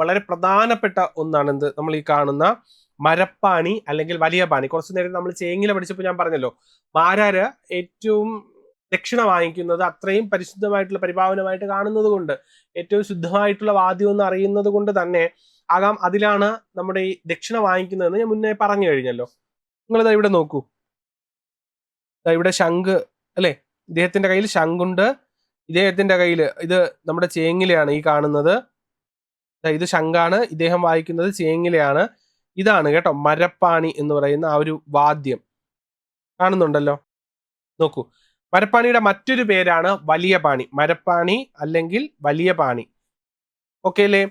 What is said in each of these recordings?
വളരെ പ്രധാനപ്പെട്ട ഒന്നാണ് എന്ത് നമ്മൾ ഈ കാണുന്ന മരപ്പാണി അല്ലെങ്കിൽ വലിയ പാണി. കുറച്ചു നേരം നമ്മൾ ചേങ്ങില പഠിച്ചപ്പോൾ ഞാൻ പറഞ്ഞല്ലോ, മാരാര് ഏറ്റവും ദക്ഷിണ വാങ്ങിക്കുന്നത് അത്രയും പരിശുദ്ധമായിട്ടുള്ള പരിപാവനമായിട്ട് കാണുന്നത് കൊണ്ട്, ഏറ്റവും ശുദ്ധമായിട്ടുള്ള വാദ്യം എന്ന് അറിയുന്നത് കൊണ്ട് തന്നെ ആകാം അതിലാണ് നമ്മുടെ ഈ ദക്ഷിണ വാങ്ങിക്കുന്നതെന്ന് ഞാൻ മുന്നേ പറഞ്ഞു കഴിഞ്ഞല്ലോ. നിങ്ങളിതാ ഇവിടെ നോക്കൂ, ഇവിടെ ശംഖ് അല്ലെ, ഇദ്ദേഹത്തിന്റെ കയ്യിൽ ശംഖുണ്ട്, ഇദ്ദേഹത്തിന്റെ കയ്യിൽ ഇത് നമ്മുടെ ചേങ്ങിലയാണ് ഈ കാണുന്നത്. ഇത് ശംഖാണ്, ഇദ്ദേഹം വായിക്കുന്നത് ചേങ്ങിലയാണ്. ഇതാണ് കേട്ടോ മരപ്പാണി എന്ന് പറയുന്ന ആ ഒരു വാദ്യം, കാണുന്നുണ്ടല്ലോ. നോക്കൂ, മരപ്പാണിയുടെ മറ്റൊരു പേരാണ് വലിയ പാണി. മരപ്പാണി അല്ലെങ്കിൽ വലിയ പാണി. ഓക്കെ അല്ലേ?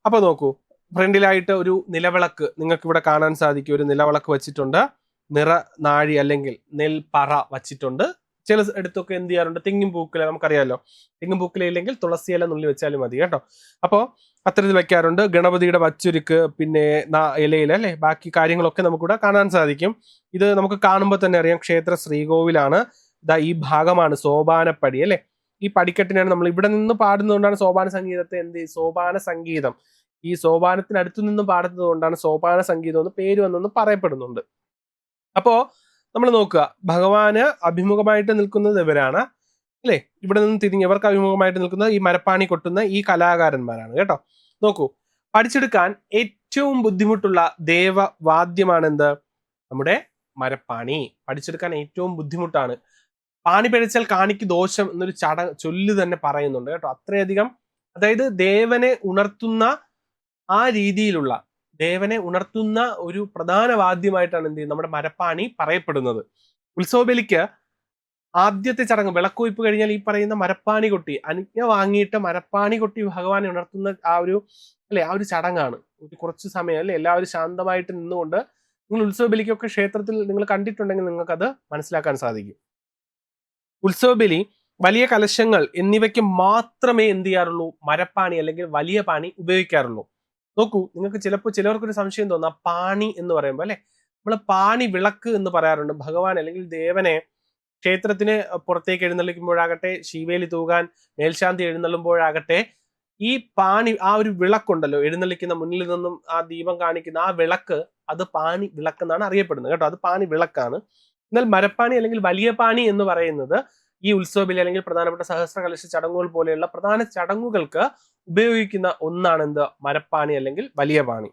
അപ്പൊ നോക്കൂ, ഫ്രണ്ടിലായിട്ട് ഒരു നിലവിളക്ക് നിങ്ങൾക്ക് ഇവിടെ കാണാൻ സാധിക്കും. ഒരു നിലവിളക്ക് വെച്ചിട്ടുണ്ട്, നിറ നാഴി അല്ലെങ്കിൽ നെൽപ്പറ വച്ചിട്ടുണ്ട്. ചില എടുത്തൊക്കെ എന്ത് ചെയ്യാറുണ്ട്, തെങ്ങിൻ പൂക്കില, നമുക്കറിയാമല്ലോ, തെങ്ങിൻ പൂക്കില ഇല്ലെങ്കിൽ തുളസി ഇല നുള്ളി വെച്ചാലും മതി കേട്ടോ. അപ്പോൾ അത്തരത്തിൽ വെക്കാറുണ്ട്. ഗണപതിയുടെ വച്ചുരുക്ക്, പിന്നെ ഇലയില അല്ലെ, ബാക്കി കാര്യങ്ങളൊക്കെ നമുക്കിവിടെ കാണാൻ സാധിക്കും. ഇത് നമുക്ക് കാണുമ്പോൾ തന്നെ അറിയാം ക്ഷേത്ര ശ്രീകോവിലാണ്. ഇതാ ഈ ഭാഗമാണ് സോപാനപ്പടി അല്ലെ. ഈ പടിക്കെട്ടിനാണ് നമ്മൾ ഇവിടെ നിന്ന് പാടുന്നതുകൊണ്ടാണ് സോപാന സംഗീതത്തെ സോപാന സംഗീതം, ഈ സോപാനത്തിനടുത്തു നിന്നും പാടുന്നത് കൊണ്ടാണ് സോപാന സംഗീതം എന്ന് പേര് വന്നെന്ന് പറയപ്പെടുന്നുണ്ട്. അപ്പോ നമ്മൾ നോക്കുക, ഭഗവാന് അഭിമുഖമായിട്ട് നിൽക്കുന്നത് ഇവരാണ് അല്ലെ. ഇവിടെ നിന്ന് തിരിഞ്ഞ് ഇവർക്ക് അഭിമുഖമായിട്ട് നിൽക്കുന്നത് ഈ മരപ്പാണി കൊട്ടുന്ന ഈ കലാകാരന്മാരാണ് കേട്ടോ. നോക്കൂ, പഠിച്ചെടുക്കാൻ ഏറ്റവും ബുദ്ധിമുട്ടുള്ള ദേവവാദ്യമാണ് എന്ത്, നമ്മുടെ മരപ്പാണി. പഠിച്ചെടുക്കാൻ ഏറ്റവും ബുദ്ധിമുട്ടാണ്. പാണി പിഴച്ചാൽ കാണിക്ക് ദോഷം എന്നൊരു ചൊല്ല് തന്നെ പറയുന്നുണ്ട് കേട്ടോ. അത്രയധികം, അതായത് ദേവനെ ഉണർത്തുന്ന ആ രീതിയിലുള്ള, ദേവനെ ഉണർത്തുന്ന ഒരു പ്രധാന വാദ്യമായിട്ടാണ് എന്ത് ചെയ്യുന്നത്, നമ്മുടെ മരപ്പാണി പറയപ്പെടുന്നത്. ഉത്സവബലിക്ക് ആദ്യത്തെ ചടങ്ങ് വിളക്കുവയ്പ് കഴിഞ്ഞാൽ ഈ പറയുന്ന മരപ്പാണി കൊട്ടി, അനുജ്ഞ വാങ്ങിയിട്ട് മരപ്പാണി കൊട്ടി ഭഗവാനെ ഉണർത്തുന്ന ആ ഒരു അല്ലെ, ആ ഒരു ചടങ്ങാണ്. ഒരു കുറച്ച് സമയം അല്ലെ, എല്ലാവരും ശാന്തമായിട്ട് നിന്നുകൊണ്ട്, നിങ്ങൾ ഉത്സവബലിക്കൊക്കെ ക്ഷേത്രത്തിൽ നിങ്ങൾ കണ്ടിട്ടുണ്ടെങ്കിൽ നിങ്ങൾക്കത് മനസ്സിലാക്കാൻ സാധിക്കും. ഉത്സവബലി, വലിയ കലശങ്ങൾ എന്നിവയ്ക്ക് മാത്രമേ എന്ത് ചെയ്യാറുള്ളൂ, മരപ്പാണി അല്ലെങ്കിൽ വലിയ പാണി ഉപയോഗിക്കാറുള്ളൂ. നോക്കൂ, നിങ്ങൾക്ക് ചിലപ്പോൾ ചിലവർക്കൊരു സംശയം തോന്നാം, പാണി എന്ന് പറയുമ്പോൾ അല്ലെ, നമ്മൾ പാണി വിളക്ക് എന്ന് പറയാറുണ്ട്. ഭഗവാൻ അല്ലെങ്കിൽ ദേവനെ ക്ഷേത്രത്തിന് പുറത്തേക്ക് എഴുന്നള്ളിക്കുമ്പോഴാകട്ടെ, ശീവേലി തൂകാൻ മേൽശാന്തി എഴുന്നള്ളുമ്പോഴാകട്ടെ, ഈ പാണി, ആ ഒരു വിളക്കുണ്ടല്ലോ, എഴുന്നള്ളിക്കുന്ന മുന്നിൽ നിന്നും ആ ദീപം കാണിക്കുന്ന ആ വിളക്ക്, അത് പാണി വിളക്കെന്നാണ് അറിയപ്പെടുന്നത് കേട്ടോ. അത് പാണി വിളക്കാണ്. എന്നാൽ മരപ്പാണി അല്ലെങ്കിൽ വലിയ പാണി എന്ന് പറയുന്നത് ഈ ഉത്സവബലി അല്ലെങ്കിൽ പ്രധാനപ്പെട്ട സഹസ്ര കലശ ചടങ്ങുകൾ പോലെയുള്ള പ്രധാന ചടങ്ങുകൾക്ക് ഉപയോഗിക്കുന്ന ഒന്നാണ് എന്ത്, മരപ്പാണി അല്ലെങ്കിൽ വലിയ പാണി.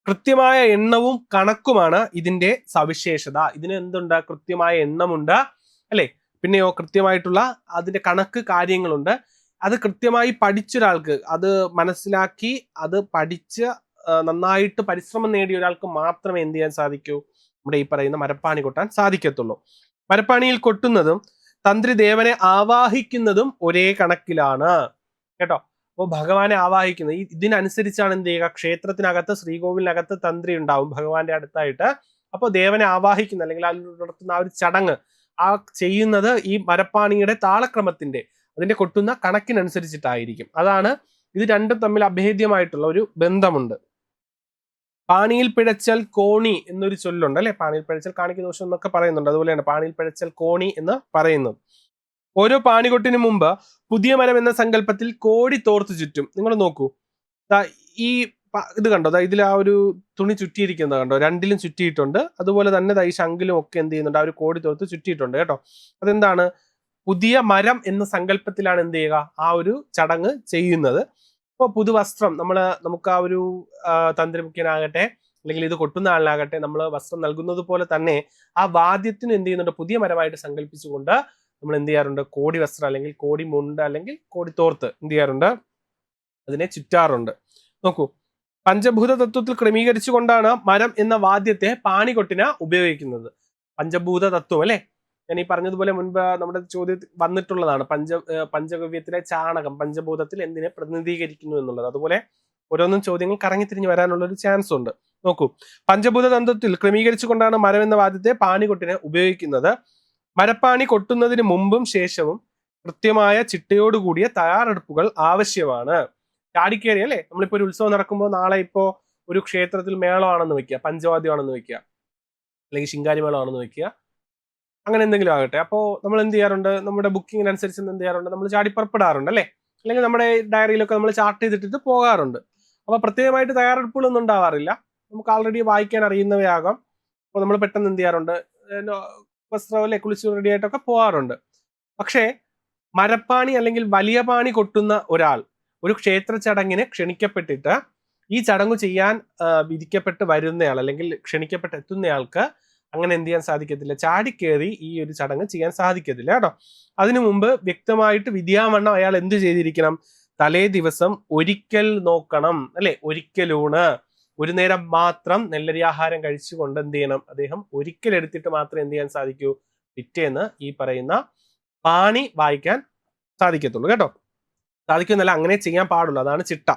കൃത്യമായ എണ്ണവും കണക്കുമാണ് ഇതിന്റെ സവിശേഷത. ഇതിന് എന്തുണ്ട്, കൃത്യമായ എണ്ണമുണ്ട് അല്ലെ, പിന്നെയോ കൃത്യമായിട്ടുള്ള അതിന്റെ കണക്ക് കാര്യങ്ങളുണ്ട്. അത് കൃത്യമായി പഠിച്ചൊരാൾക്ക്, അത് മനസ്സിലാക്കി അത് പഠിച്ച് നന്നായിട്ട് പരിശ്രമം നേടിയ ഒരാൾക്ക് മാത്രമേ എന്ത് ചെയ്യാൻ സാധിക്കൂ, നമ്മുടെ ഈ പറയുന്ന മരപ്പാണി കൊട്ടാൻ സാധിക്കത്തുള്ളൂ. മരപ്പാണിയിൽ കൊട്ടുന്നതും തന്ത്രി ദേവനെ ആവാഹിക്കുന്നതും ഒരേ കണക്കിലാണ് കേട്ടോ. അപ്പോൾ ഭഗവാനെ ആവാഹിക്കുന്നത് ഇതിനനുസരിച്ചാണ് എന്ത് ചെയ്യുക, ക്ഷേത്രത്തിനകത്ത് ശ്രീകോവിലിനകത്ത് തന്ത്രി ഉണ്ടാവും ഭഗവാന്റെ അടുത്തായിട്ട്. അപ്പോൾ ദേവനെ ആവാഹിക്കുന്ന അല്ലെങ്കിൽ അതിൽ നടത്തുന്ന ആ ഒരു ചടങ്ങ് ആ ചെയ്യുന്നത് ഈ മരപ്പാണിയുടെ താളക്രമത്തിന്റെ, അതിന്റെ കൊട്ടുന്ന കണക്കിനനുസരിച്ചിട്ടായിരിക്കും. അതാണ്, ഇത് രണ്ടും തമ്മിൽ അഭേദ്യമായിട്ടുള്ള ഒരു ബന്ധമുണ്ട്. പാണിയിൽ പിഴച്ചൽ കോണി എന്നൊരു ചൊല്ലുണ്ട് അല്ലെ. പാണിയിൽ പിഴച്ചൽ കാണിക്ക് ദോഷം എന്നൊക്കെ പറയുന്നുണ്ട്. അതുപോലെയാണ് പാണിയിൽ പിഴച്ചൽ കോണി എന്ന് പറയുന്നത്. ഓരോ പാണികൊട്ടിനു മുമ്പ് പുതിയ മരം എന്ന സങ്കല്പത്തിൽ കോടി തോർത്ത് ചുറ്റും. നിങ്ങൾ നോക്കൂ, ഈ ഇത് കണ്ടോ, ഇതിൽ ആ ഒരു തുണി ചുറ്റിയിരിക്കുന്നത് കണ്ടോ, രണ്ടിലും ചുറ്റിയിട്ടുണ്ട്. അതുപോലെ തന്നെ ഈ ശംഖിലും ഒക്കെ എന്ത് ചെയ്യുന്നുണ്ട്, ആ ഒരു കോടി തോർത്ത് ചുറ്റിയിട്ടുണ്ട് കേട്ടോ. അതെന്താണ്, പുതിയ മരം എന്ന സങ്കല്പത്തിലാണ് എന്ത് ചെയ്യുക, ആ ഒരു ചടങ്ങ് ചെയ്യുന്നത്. ഇപ്പോൾ പുതുവസ്ത്രം നമുക്ക് ആ ഒരു തന്ത്രിമുഖ്യനാകട്ടെ അല്ലെങ്കിൽ ഇത് കൊട്ടുന്ന ആളിനാകട്ടെ നമ്മൾ വസ്ത്രം നൽകുന്നത് പോലെ തന്നെ ആ വാദ്യത്തിന് എന്ത് ചെയ്യുന്നുണ്ട്, പുതിയ മരമായിട്ട് സങ്കല്പിച്ചുകൊണ്ട് നമ്മൾ എന്ത് ചെയ്യാറുണ്ട്, കോടി വസ്ത്രം അല്ലെങ്കിൽ കോടി മുണ്ട് അല്ലെങ്കിൽ കോടി തോർത്ത് എന്ത് ചെയ്യാറുണ്ട്, അതിനെ ചുറ്റാറുണ്ട്. നോക്കൂ, പഞ്ചഭൂത തത്വത്തിൽ ക്രമീകരിച്ചുകൊണ്ടാണ് മരം എന്ന വാദ്യത്തെ പാണികൊട്ടിന് ഉപയോഗിക്കുന്നത്. പഞ്ചഭൂത തത്വം അല്ലെ, ഞാൻ ഈ പറഞ്ഞതുപോലെ മുൻപ് നമ്മുടെ ചോദ്യത്തിൽ വന്നിട്ടുള്ളതാണ്. പഞ്ചഗവ്യത്തിലെ ചാണകം പഞ്ചഭൂതത്തിൽ എന്തിനെ പ്രതിനിധീകരിക്കുന്നു എന്നുള്ളത്. അതുപോലെ ഓരോന്നും ചോദ്യങ്ങൾ കറങ്ങിത്തിരിഞ്ഞ് വരാനുള്ള ഒരു ചാൻസ് ഉണ്ട്. നോക്കൂ, പഞ്ചഭൂത തന്ത്രത്തിൽ ക്രമീകരിച്ചുകൊണ്ടാണ് മരം എന്ന വാദ്യത്തെ പാണികൊട്ടിന് ഉപയോഗിക്കുന്നത്. മരപ്പാണി കൊട്ടുന്നതിന് മുമ്പും ശേഷവും കൃത്യമായ ചിട്ടയോടുകൂടിയ തയ്യാറെടുപ്പുകൾ ആവശ്യമാണ്. ചാടിക്കേറി അല്ലെ, നമ്മളിപ്പോ ഒരു ഉത്സവം നടക്കുമ്പോൾ നാളെ ഇപ്പോ ഒരു ക്ഷേത്രത്തിൽ മേളമാണെന്ന് വെക്കുക, പഞ്ചവാദ്യമാണെന്ന് വെക്കുക, അല്ലെങ്കിൽ ശിങ്കാരി മേളമാണെന്ന് വെക്കുക, അങ്ങനെ എന്തെങ്കിലും ആകട്ടെ. അപ്പോൾ നമ്മൾ എന്ത് ചെയ്യാറുണ്ട്, നമ്മുടെ ബുക്കിങ്ങിനനുസരിച്ച് എന്ത് ചെയ്യാറുണ്ട്, നമ്മൾ ചാടി പുറപ്പെടാറുണ്ട് അല്ലെ. അല്ലെങ്കിൽ നമ്മുടെ ഡയറിയിലൊക്കെ നമ്മൾ ചാർട്ട് ചെയ്തിട്ടിട്ട് പോകാറുണ്ട്. അപ്പോൾ പ്രത്യേകമായിട്ട് തയ്യാറെടുപ്പുകളൊന്നും ഉണ്ടാവാറില്ല. നമുക്ക് ആൾറെഡി വായിക്കാൻ അറിയുന്നവയാകാം. അപ്പോൾ നമ്മൾ പെട്ടെന്ന് എന്ത് ചെയ്യാറുണ്ട്, വസ്ത്രം അല്ലെ കുളിച്ച് റെഡി ആയിട്ടൊക്കെ പോകാറുണ്ട്. പക്ഷേ മരപ്പാണി അല്ലെങ്കിൽ വലിയ പാണി കൊട്ടുന്ന ഒരാൾ ഒരു ക്ഷേത്ര ചടങ്ങിന് ക്ഷണിക്കപ്പെട്ടിട്ട് ഈ ചടങ്ങ് ചെയ്യാൻ വിധിക്കപ്പെട്ട് വരുന്നയാൾ അല്ലെങ്കിൽ ക്ഷണിക്കപ്പെട്ട് എത്തുന്നയാൾക്ക് അങ്ങനെ എന്ത് ചെയ്യാൻ സാധിക്കത്തില്ല, ചാടിക്കേറി ഈ ഒരു ചടങ്ങ് ചെയ്യാൻ സാധിക്കത്തില്ല കേട്ടോ. അതിനു മുമ്പ് വ്യക്തമായിട്ട് വിധിയാവണ്ണം അയാൾ എന്ത് ചെയ്തിരിക്കണം, തലേ ദിവസം ഒരിക്കൽ നോക്കണം അല്ലെ, ഒരിക്കലൂണ്, ഒരു നേരം മാത്രം നെല്ലരി ആഹാരം കഴിച്ചുകൊണ്ട് എന്ത് ചെയ്യണം, അദ്ദേഹം ഒരിക്കൽ എടുത്തിട്ട് മാത്രമേ എന്ത് ചെയ്യാൻ സാധിക്കൂ, പിറ്റേന്ന് ഈ പറയുന്ന പാണി വായിക്കാൻ സാധിക്കത്തുള്ളൂ കേട്ടോ. സാധിക്കുമെന്നല്ല, അങ്ങനെ ചെയ്യാൻ പാടുള്ളൂ, അതാണ് ചിട്ട.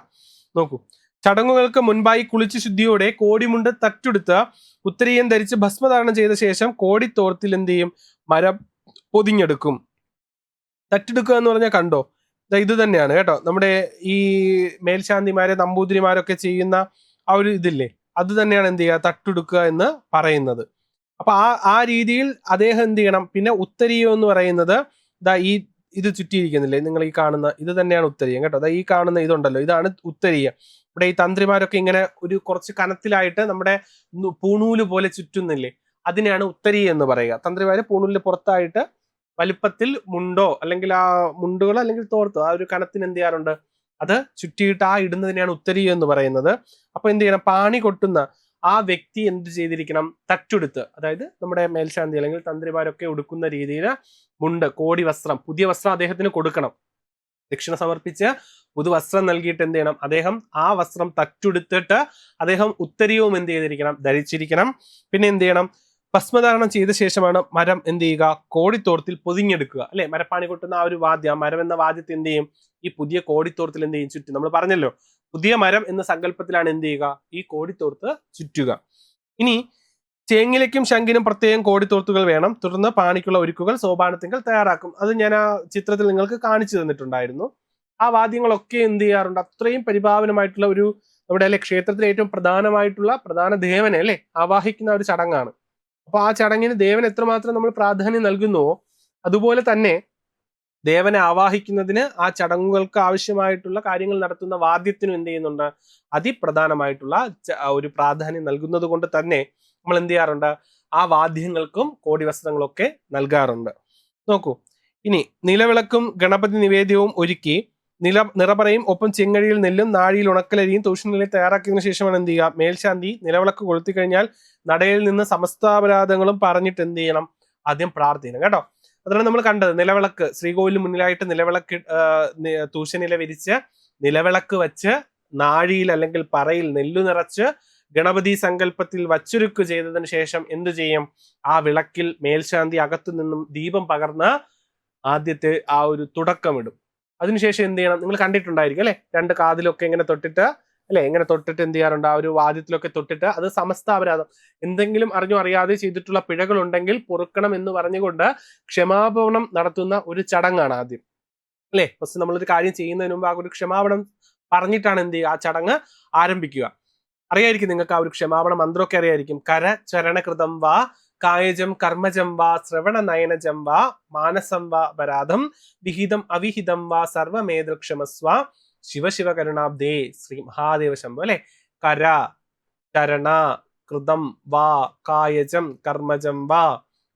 നോക്കൂ, ചടങ്ങുകൾക്ക് മുൻപായി കുളിച്ച് ശുദ്ധിയോടെ കോടിമുണ്ട് തട്ടുടുത്ത് ഉത്തരീയം ധരിച്ച് ഭസ്മധാരണം ചെയ്ത ശേഷം കോടിത്തോർത്തിൽ എന്ത് ചെയ്യും, മരം പൊതിഞ്ഞെടുക്കും. തട്ടെടുക്കുക എന്ന് പറഞ്ഞാൽ കണ്ടോ, ഇത് തന്നെയാണ് കേട്ടോ, നമ്മുടെ ഈ മേൽശാന്തിമാരെ നമ്പൂതിരിമാരൊക്കെ ചെയ്യുന്ന ആ ഒരു ഇതില്ലേ, അത് തന്നെയാണ് എന്ത് ചെയ്യുക, തട്ടെടുക്കുക എന്ന് പറയുന്നത്. അപ്പൊ ആ രീതിയിൽ അദ്ദേഹം എന്ത് ചെയ്യണം. പിന്നെ ഉത്തരീയം എന്ന് പറയുന്നത് ഇത് ചുറ്റിയിരിക്കുന്നില്ലേ നിങ്ങൾ ഈ കാണുന്ന, ഇത് തന്നെയാണ് ഉത്തരീയം കേട്ടോ. ഈ കാണുന്ന ഇതുണ്ടല്ലോ, ഇതാണ് ഉത്തരീയം. ഇവിടെ ഈ തന്ത്രിമാരൊക്കെ ഇങ്ങനെ ഒരു കുറച്ച് കനത്തിലായിട്ട് നമ്മുടെ പൂണൂല് പോലെ ചുറ്റുന്നില്ലേ, അതിനെയാണ് ഉത്തരീയം എന്ന് പറയുക. തന്ത്രിമാര് പൂണൂലിന് പുറത്തായിട്ട് വലുപ്പത്തിൽ മുണ്ടോ അല്ലെങ്കിൽ ആ മുണ്ടുകളോ അല്ലെങ്കിൽ തോർത്തോ ആ ഒരു കനത്തിന് എന്ത് ചെയ്യാറുണ്ട്, അത് ചുറ്റിയിട്ട് ആ ഇടുന്നതിനെയാണ് ഉത്തരീയം എന്ന് പറയുന്നത്. അപ്പൊ എന്ത് ചെയ്യണം, പാണി കൊട്ടുന്ന ആ വ്യക്തി എന്ത് ചെയ്തിരിക്കണം, തട്ടുടുത്ത്, അതായത് നമ്മുടെ മേൽശാന്തി അല്ലെങ്കിൽ തന്ത്രിമാരൊക്കെ ഉടുക്കുന്ന രീതിയിൽ മുണ്ട്, കോടി വസ്ത്രം, പുതിയ വസ്ത്രം അദ്ദേഹത്തിന് കൊടുക്കണം. ദക്ഷിണ സമർപ്പിച്ച് പുതുവസ്ത്രം നൽകിയിട്ട് എന്ത് ചെയ്യണം, അദ്ദേഹം ആ വസ്ത്രം തട്ടുടുത്തിട്ട് അദ്ദേഹം ഉത്തരീയവും എന്ത് ചെയ്തിരിക്കണം, ധരിച്ചിരിക്കണം. പിന്നെ എന്ത് ചെയ്യണം, ഭസ്മധാരണം ചെയ്ത ശേഷമാണ് മരം എന്ത് ചെയ്യുക, കോടിത്തോർത്തിൽ പൊതിഞ്ഞെടുക്കുക അല്ലെ. മരപ്പാണി കൊട്ടുന്ന ആ ഒരു വാദ്യം, മരം എന്ന വാദ്യത്തെ എന്ത് ചെയ്യും, ഈ പുതിയ കോടിത്തോർത്തിൽ എന്ത് ചെയ്യും, ചുറ്റും. നമ്മൾ പറഞ്ഞല്ലോ, പുതിയ മരം എന്ന സങ്കല്പത്തിലാണ് എന്ത് ചെയ്യുക, ഈ കോടിത്തോർത്ത് ചുറ്റുക. ഇനി ചേങ്ങിലേക്കും ശംഖിനും പ്രത്യേകം കോടിത്തോർത്തുകൾ വേണം. തുടർന്ന് പാണിക്കുള്ള ഒരുക്കുകൾ സോപാനത്തിങ്കൽ തയ്യാറാക്കും. അത് ഞാൻ ആ ചിത്രത്തിൽ നിങ്ങൾക്ക് കാണിച്ചു തന്നിട്ടുണ്ടായിരുന്നു. ആ വാദ്യങ്ങളൊക്കെ എന്ത് ചെയ്യാറുണ്ട്, അത്രയും പരിപാവനമായിട്ടുള്ള ഒരു നമ്മുടെ അല്ലെ ക്ഷേത്രത്തിലെ ഏറ്റവും പ്രധാനമായിട്ടുള്ള പ്രധാന ദേവനെ അല്ലെ ആവാഹിക്കുന്ന ഒരു ചടങ്ങാണ്. അപ്പൊ ആ ചടങ്ങിന് ദേവൻ എത്രമാത്രം നമ്മൾ പ്രാധാന്യം നൽകുന്നുവോ അതുപോലെ തന്നെ ദേവനെ ആവാഹിക്കുന്നതിന് ആ ചടങ്ങുകൾക്ക് ആവശ്യമായിട്ടുള്ള കാര്യങ്ങൾ നടത്തുന്ന വാദ്യത്തിനും എന്ത് ചെയ്യുന്നുണ്ട്, അതിപ്രധാനമായിട്ടുള്ള ഒരു പ്രാധാന്യം നൽകുന്നത് കൊണ്ട് തന്നെ നമ്മൾ എന്ത് ചെയ്യാറുണ്ട്, ആ വാദ്യങ്ങൾക്കും കോടി വസ്ത്രങ്ങളൊക്കെ നൽകാറുണ്ട്. നോക്കൂ, ഇനി നിലവിളക്കും ഗണപതി നിവേദ്യവും ഒരുക്കി നിറപറയും ഒപ്പം ചെങ്ങഴിയിൽ നെല്ലും നാഴിയിൽ ഉണക്കലരിയും തൂഷണിലും തയ്യാറാക്കിയതിനു ശേഷമാണ് എന്ത് ചെയ്യുക, മേൽശാന്തി നിലവിളക്ക് കൊളുത്തി കഴിഞ്ഞാൽ നടയിൽ നിന്ന് സമസ്താപരാധങ്ങളും പറഞ്ഞിട്ട് എന്ത് ചെയ്യണം, ആദ്യം പ്രാർത്ഥിക്കണം കേട്ടോ. അതാണ് നമ്മൾ കണ്ടത്, നിലവിളക്ക് ശ്രീകോവിലിന് മുന്നിലായിട്ട് നിലവിളക്ക് തൂശനില വിരിച്ച് നിലവിളക്ക് വെച്ച് നാഴിയിൽ അല്ലെങ്കിൽ പറയിൽ നെല്ലു നിറച്ച് ഗണപതി സങ്കല്പത്തിൽ വച്ചുരുക്ക് ചെയ്തതിനു ശേഷം എന്തു ചെയ്യും, ആ വിളക്കിൽ മേൽശാന്തി അകത്തു നിന്നും ദീപം പകർന്ന് ആദ്യത്തെ ആ ഒരു തുടക്കമിടും. അതിനുശേഷം എന്ത് ചെയ്യണം, നിങ്ങൾ കണ്ടിട്ടുണ്ടായിരിക്കും അല്ലെ, രണ്ട് കാതിലൊക്കെ ഇങ്ങനെ തൊട്ടിട്ട് അല്ലെ, ഇങ്ങനെ തൊട്ടിട്ട് എന്ത് ചെയ്യാറുണ്ട്, ആ ഒരു വാദ്യത്തിലൊക്കെ തൊട്ടിട്ട് അത് സമസ്താപരാധം, എന്തെങ്കിലും അറിഞ്ഞോ അറിയാതെ ചെയ്തിട്ടുള്ള പിഴകൾ ഉണ്ടെങ്കിൽ പൊറുക്കണം എന്ന് പറഞ്ഞുകൊണ്ട് ക്ഷമാപണം നടത്തുന്ന ഒരു ചടങ്ങാണ് ആദ്യം അല്ലെ. ഫസ്റ്റ് നമ്മളൊരു കാര്യം ചെയ്യുന്നതിന് മുമ്പ് ആ ഒരു ക്ഷമാപണം പറഞ്ഞിട്ടാണ് എന്ത് ചെയ്യുക, ആ ചടങ്ങ് ആരംഭിക്കുക. അറിയായിരിക്കും നിങ്ങൾക്ക് ആ ഒരു ക്ഷമാപണ മന്ത്രമൊക്കെ അറിയായിരിക്കും. കര ചരണകൃതം വാ കായജം കർമ്മജം വാ ശ്രവണ നയനജം വാ മാനസം വാ അപരാധം വിഹിതം അവിഹിതം വാ സർവമേതൃക്ഷമസ്വ ശിവശിവ കരുണാബ്ദേ ശ്രീ മഹാദേവ ശംഭു അല്ലെ. കര ചരണ കൃതം വാ കായജം കർമ്മജം വാ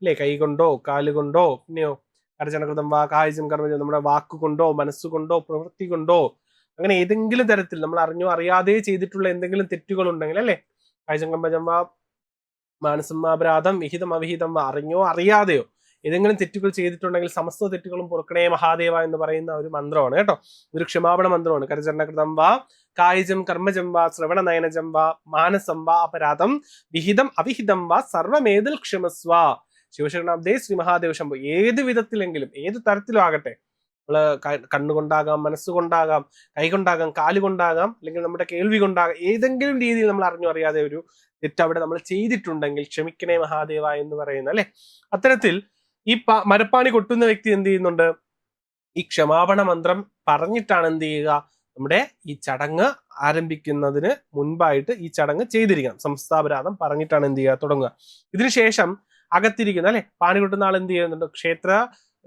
അല്ലെ, കൈകൊണ്ടോ കാലുകൊണ്ടോ, പിന്നെയോ കരചരണകൃതം വാ കായജം കർമ്മജം, നമ്മുടെ വാക്കുകൊണ്ടോ മനസ്സുകൊണ്ടോ പ്രവൃത്തി കൊണ്ടോ അങ്ങനെ ഏതെങ്കിലും തരത്തിൽ നമ്മൾ അറിഞ്ഞോ അറിയാതെ ചെയ്തിട്ടുള്ള എന്തെങ്കിലും തെറ്റുകൾ ഉണ്ടെങ്കിൽ അല്ലെ, കായജം കർമ്മജം വാ മാനസം അപരാധം വിഹിതം അവിഹിതം വാ, അറിഞ്ഞോ അറിയാതെയോ ഏതെങ്കിലും തെറ്റുകൾ ചെയ്തിട്ടുണ്ടെങ്കിൽ സമസ്ത തെറ്റുകളും പൊറുക്കണേ മഹാദേവ എന്ന് പറയുന്ന ഒരു മന്ത്രമാണ് കേട്ടോ. ഒരു ക്ഷമാപണ മന്ത്രമാണ്. കരചരണകൃതം വാ കായജം കർമ്മജം വാ ശ്രവണ നയനജം വാ മാനസം വാ അപരാധം വിഹിതം അവിഹിതം വാ സർവമേതിൽ ക്ഷമസ്വ ശിവശരണാബ്ദേ ശ്രീ മഹാദേവ ശംഭു. ഏത് വിധത്തിലെങ്കിലും ഏത് തരത്തിലും ആകട്ടെ, നമ്മള് കണ്ണുകൊണ്ടാകാം, മനസ്സുകൊണ്ടാകാം, കൈകൊണ്ടാകാം, കാലുകൊണ്ടാകാം, അല്ലെങ്കിൽ നമ്മുടെ കേൾവി കൊണ്ടാകാം, ഏതെങ്കിലും രീതിയിൽ നമ്മൾ അറിഞ്ഞോ അറിയാതെ ഒരു തെറ്റ് അവിടെ നമ്മൾ ചെയ്തിട്ടുണ്ടെങ്കിൽ ക്ഷമിക്കണേ മഹാദേവ എന്ന് പറയുന്ന അല്ലെ. അത്തരത്തിൽ ഈ മരപ്പാണി കൊട്ടുന്ന വ്യക്തി എന്ത് ചെയ്യുന്നുണ്ട്, ഈ ക്ഷമാപണ മന്ത്രം പറഞ്ഞിട്ടാണ് എന്ത് ചെയ്യുക, നമ്മുടെ ഈ ചടങ്ങ് ആരംഭിക്കുന്നതിന് മുൻപായിട്ട് ഈ ചടങ്ങ് ചെയ്തിരിക്കണം. സംസ്ഥാപരാധം പറഞ്ഞിട്ടാണ് എന്ത് ചെയ്യുക തുടങ്ങുക. ഇതിനുശേഷം അകത്തിരിക്കുന്ന അല്ലെ പാണി കൊട്ടുന്ന ആൾ എന്ത് ചെയ്യുന്നുണ്ട്, ക്ഷേത്ര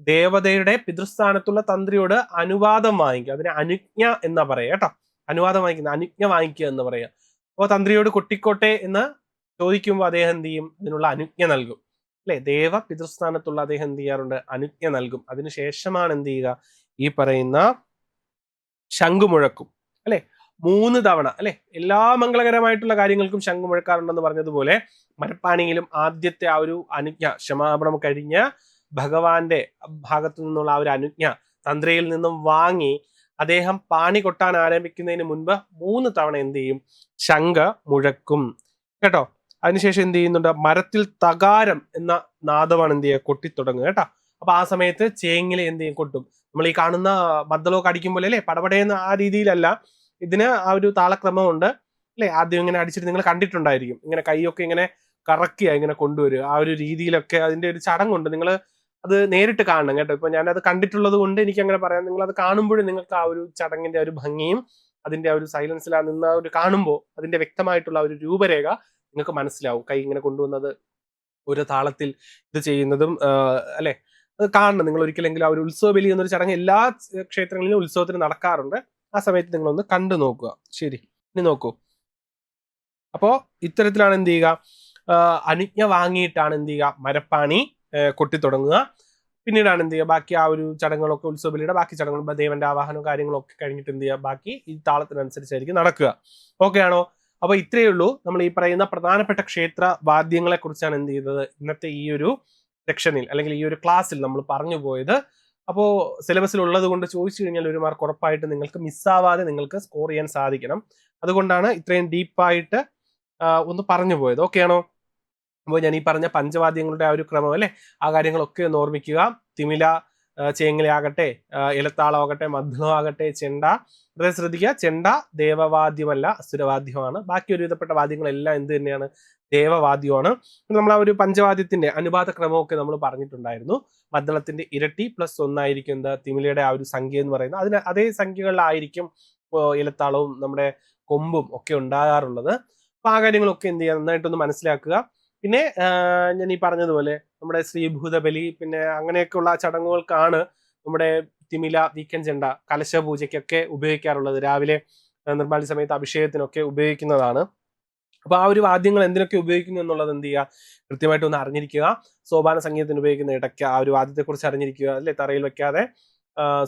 ദേവതയുടെ പിതൃസ്ഥാനത്തുള്ള തന്ത്രിയോട് അനുവാദം വാങ്ങിക്കുക. അതിന് അനുജ്ഞ എന്നാ പറയാ കേട്ടോ. അനുവാദം വാങ്ങിക്കുന്ന അനുജ്ഞ വാങ്ങിക്കുക എന്ന് പറയാ. അപ്പോൾ തന്ത്രിയോട് കൊട്ടിക്കോട്ടെ എന്ന് ചോദിക്കുമ്പോൾ അദ്ദേഹം എന്ത് ചെയ്യും? അതിനുള്ള അനുജ്ഞ നൽകും അല്ലെ. ദേവ പിതൃസ്ഥാനത്തുള്ള അദ്ദേഹം എന്ത് ചെയ്യാറുണ്ട്? അനുജ്ഞ നൽകും. അതിനുശേഷമാണ് എന്ത് ചെയ്യുക? ഈ പറയുന്ന ശംഖു മുഴക്കും അല്ലെ. 3 തവണ അല്ലെ. എല്ലാ മംഗളകരമായിട്ടുള്ള കാര്യങ്ങൾക്കും ശംഖു മുഴക്കാറുണ്ടെന്ന് പറഞ്ഞതുപോലെ മരപ്പാണിയിലും ആദ്യത്തെ ആ ഒരു അനുജ്ഞ, ക്ഷമാപണം കഴിഞ്ഞ ഭഗവാന്റെ ഭാഗത്തു നിന്നുള്ള ആ ഒരു അനുജ്ഞ തന്ത്രിയിൽ നിന്നും വാങ്ങി അദ്ദേഹം പാണി കൊട്ടാൻ ആരംഭിക്കുന്നതിന് മുൻപ് 3 തവണ എന്ത് ചെയ്യും? ശംഖ് മുഴക്കും കേട്ടോ. അതിനുശേഷം എന്ത് ചെയ്യുന്നുണ്ട്? മരത്തിൽ തകാരം എന്ന നാദമാണ് എന്ത് ചെയ്യുക? കൊട്ടിത്തുടങ്ങുക കേട്ടോ. അപ്പൊ ആ സമയത്ത് ചേങ്ങില് എന്ത് ചെയ്യും? കൊട്ടും. നമ്മൾ ഈ കാണുന്ന മദ്ദളമൊക്കെ അടിക്കുമ്പോൾ അല്ലേ, പടപടയെന്ന് ആ രീതിയിലല്ല, ഇതിന് ആ ഒരു താളക്രമമുണ്ട് അല്ലെ. ആദ്യം ഇങ്ങനെ അടിച്ചിട്ട് നിങ്ങൾ കണ്ടിട്ടുണ്ടായിരിക്കും, ഇങ്ങനെ കൈയൊക്കെ ഇങ്ങനെ കറക്കിയ ഇങ്ങനെ കൊണ്ടുവരിക, ആ ഒരു രീതിയിലൊക്കെ അതിന്റെ ഒരു ചടങ്ങുണ്ട്. നിങ്ങൾ അത് നേരിട്ട് കാണണം കേട്ടോ. ഇപ്പൊ ഞാനത് കണ്ടിട്ടുള്ളത് കൊണ്ട് എനിക്ക് അങ്ങനെ പറയാം. നിങ്ങൾ അത് കാണുമ്പോഴും നിങ്ങൾക്ക് ആ ഒരു ചടങ്ങിന്റെ ഒരു ഭംഗിയും അതിന്റെ ആ ഒരു സൈലൻസിൽ നിന്ന് ആ ഒരു കാണുമ്പോൾ അതിന്റെ വ്യക്തമായിട്ടുള്ള ഒരു രൂപരേഖ നിങ്ങൾക്ക് മനസ്സിലാവും. കൈ ഇങ്ങനെ കൊണ്ടുവന്നത് ഒരു താളത്തിൽ ഇത് ചെയ്യുന്നതും അല്ലെ, അത് കാണണം നിങ്ങൾ ഒരിക്കലെങ്കിലും. ആ ഒരു ഉത്സവ ബലി എന്നൊരു ചടങ്ങ് എല്ലാ ക്ഷേത്രങ്ങളിലും ഉത്സവത്തിന് നടക്കാറുണ്ട്. ആ സമയത്ത് നിങ്ങളൊന്ന് കണ്ടു നോക്കുക. ശരി, ഇനി നോക്കൂ. അപ്പോ ഇത്തരത്തിലാണ് എന്ത് ചെയ്യുക? അനുജ്ഞ വാങ്ങിയിട്ടാണ് എന്ത് ചെയ്യുക? മരപ്പാണി കൊട്ടിത്തുടങ്ങുക. പിന്നീടാണ് എന്ത് ചെയ്യുക? ബാക്കി ആ ഒരു ചടങ്ങുകളൊക്കെ, ഉത്സവ ബലിയുടെ ബാക്കി ചടങ്ങുകൾ, ദേവന്റെ ആവാഹനവും കാര്യങ്ങളൊക്കെ കഴിഞ്ഞിട്ട് എന്ത് ചെയ്യുക? ബാക്കി ഈ താളത്തിനനുസരിച്ചായിരിക്കും നടക്കുക. ഓക്കെ ആണോ? അപ്പൊ ഇത്രയേ ഉള്ളൂ. നമ്മൾ ഈ പറയുന്ന പ്രധാനപ്പെട്ട ക്ഷേത്ര വാദ്യങ്ങളെ കുറിച്ചാണ് എന്ത് ചെയ്തത് ഇന്നത്തെ ഈ ഒരു സെക്ഷനിൽ അല്ലെങ്കിൽ ഈ ഒരു ക്ലാസ്സിൽ നമ്മൾ പറഞ്ഞു പോയത്. അപ്പോൾ സിലബസിൽ ഉള്ളത് കൊണ്ട് ചോദിച്ചു കഴിഞ്ഞാൽ ഒരു മാർക്ക് ഉറപ്പായിട്ട് നിങ്ങൾക്ക് മിസ്സാവാതെ നിങ്ങൾക്ക് സ്കോർ ചെയ്യാൻ സാധിക്കണം. അതുകൊണ്ടാണ് ഇത്രയും ഡീപ്പായിട്ട് ഒന്ന് പറഞ്ഞു പോയത്. ഓക്കെ ആണോ? അപ്പോൾ ഞാൻ ഈ പറഞ്ഞ പഞ്ചവാദ്യങ്ങളുടെ ആ ഒരു ക്രമം അല്ലെ, ആ കാര്യങ്ങളൊക്കെ ഒന്ന് ഓർമ്മിക്കുക. തിമില, ചേങ്ങലയാകട്ടെ, ഇലത്താളമാകട്ടെ, മദ്ദളമാകട്ടെ, ചെണ്ട. വളരെ ശ്രദ്ധിക്കുക, ചെണ്ട ദേവവാദ്യമല്ല, അസുരവാദ്യമാണ്. ബാക്കി ഒരുവിധപ്പെട്ട വാദ്യങ്ങളെല്ലാം എന്ത് തന്നെയാണ്? ദേവവാദ്യമാണ്. നമ്മൾ ആ ഒരു പഞ്ചവാദ്യത്തിന്റെ അനുപാത ക്രമമൊക്കെ നമ്മൾ പറഞ്ഞിട്ടുണ്ടായിരുന്നു. മദ്ദളത്തിന്റെ ഇരട്ടി പ്ലസ് 1 ആയിരിക്കും എന്താ? തിമിലയുടെ ആ ഒരു സംഖ്യ എന്ന് പറയുന്നത്. അതിന് അതേ സംഖ്യകളിലായിരിക്കും ഇലത്താളവും നമ്മുടെ കൊമ്പും ഒക്കെ ഉണ്ടാകാറുള്ളത്. അപ്പൊ ആ കാര്യങ്ങളൊക്കെ എന്ത് ചെയ്യുക? നന്നായിട്ടൊന്ന് മനസ്സിലാക്കുക. പിന്നെ ഞാൻ ഈ പറഞ്ഞതുപോലെ നമ്മുടെ ശ്രീഭൂതബലി പിന്നെ അങ്ങനെയൊക്കെയുള്ള ചടങ്ങുകൾക്കാണ് നമ്മുടെ തിമില, വീക്കൻ ചെണ്ട കലശപൂജയ്ക്കൊക്കെ ഉപയോഗിക്കാറുള്ളത്. രാവിലെ നിർമ്മാല്യ സമയത്ത് അഭിഷേകത്തിനൊക്കെ ഉപയോഗിക്കുന്നതാണ്. അപ്പൊ ആ ഒരു വാദ്യങ്ങൾ എന്തിനൊക്കെ ഉപയോഗിക്കുന്നു എന്നുള്ളത് എന്ത് ചെയ്യുക? കൃത്യമായിട്ട് ഒന്ന് അറിഞ്ഞിരിക്കുക. സോപാന സംഗീതത്തിന് ഉപയോഗിക്കുന്ന ഇടയ്ക്ക ആ ഒരു വാദ്യത്തെ കുറിച്ച് അറിഞ്ഞിരിക്കുക അല്ലെ. തറയിൽ വെക്കാതെ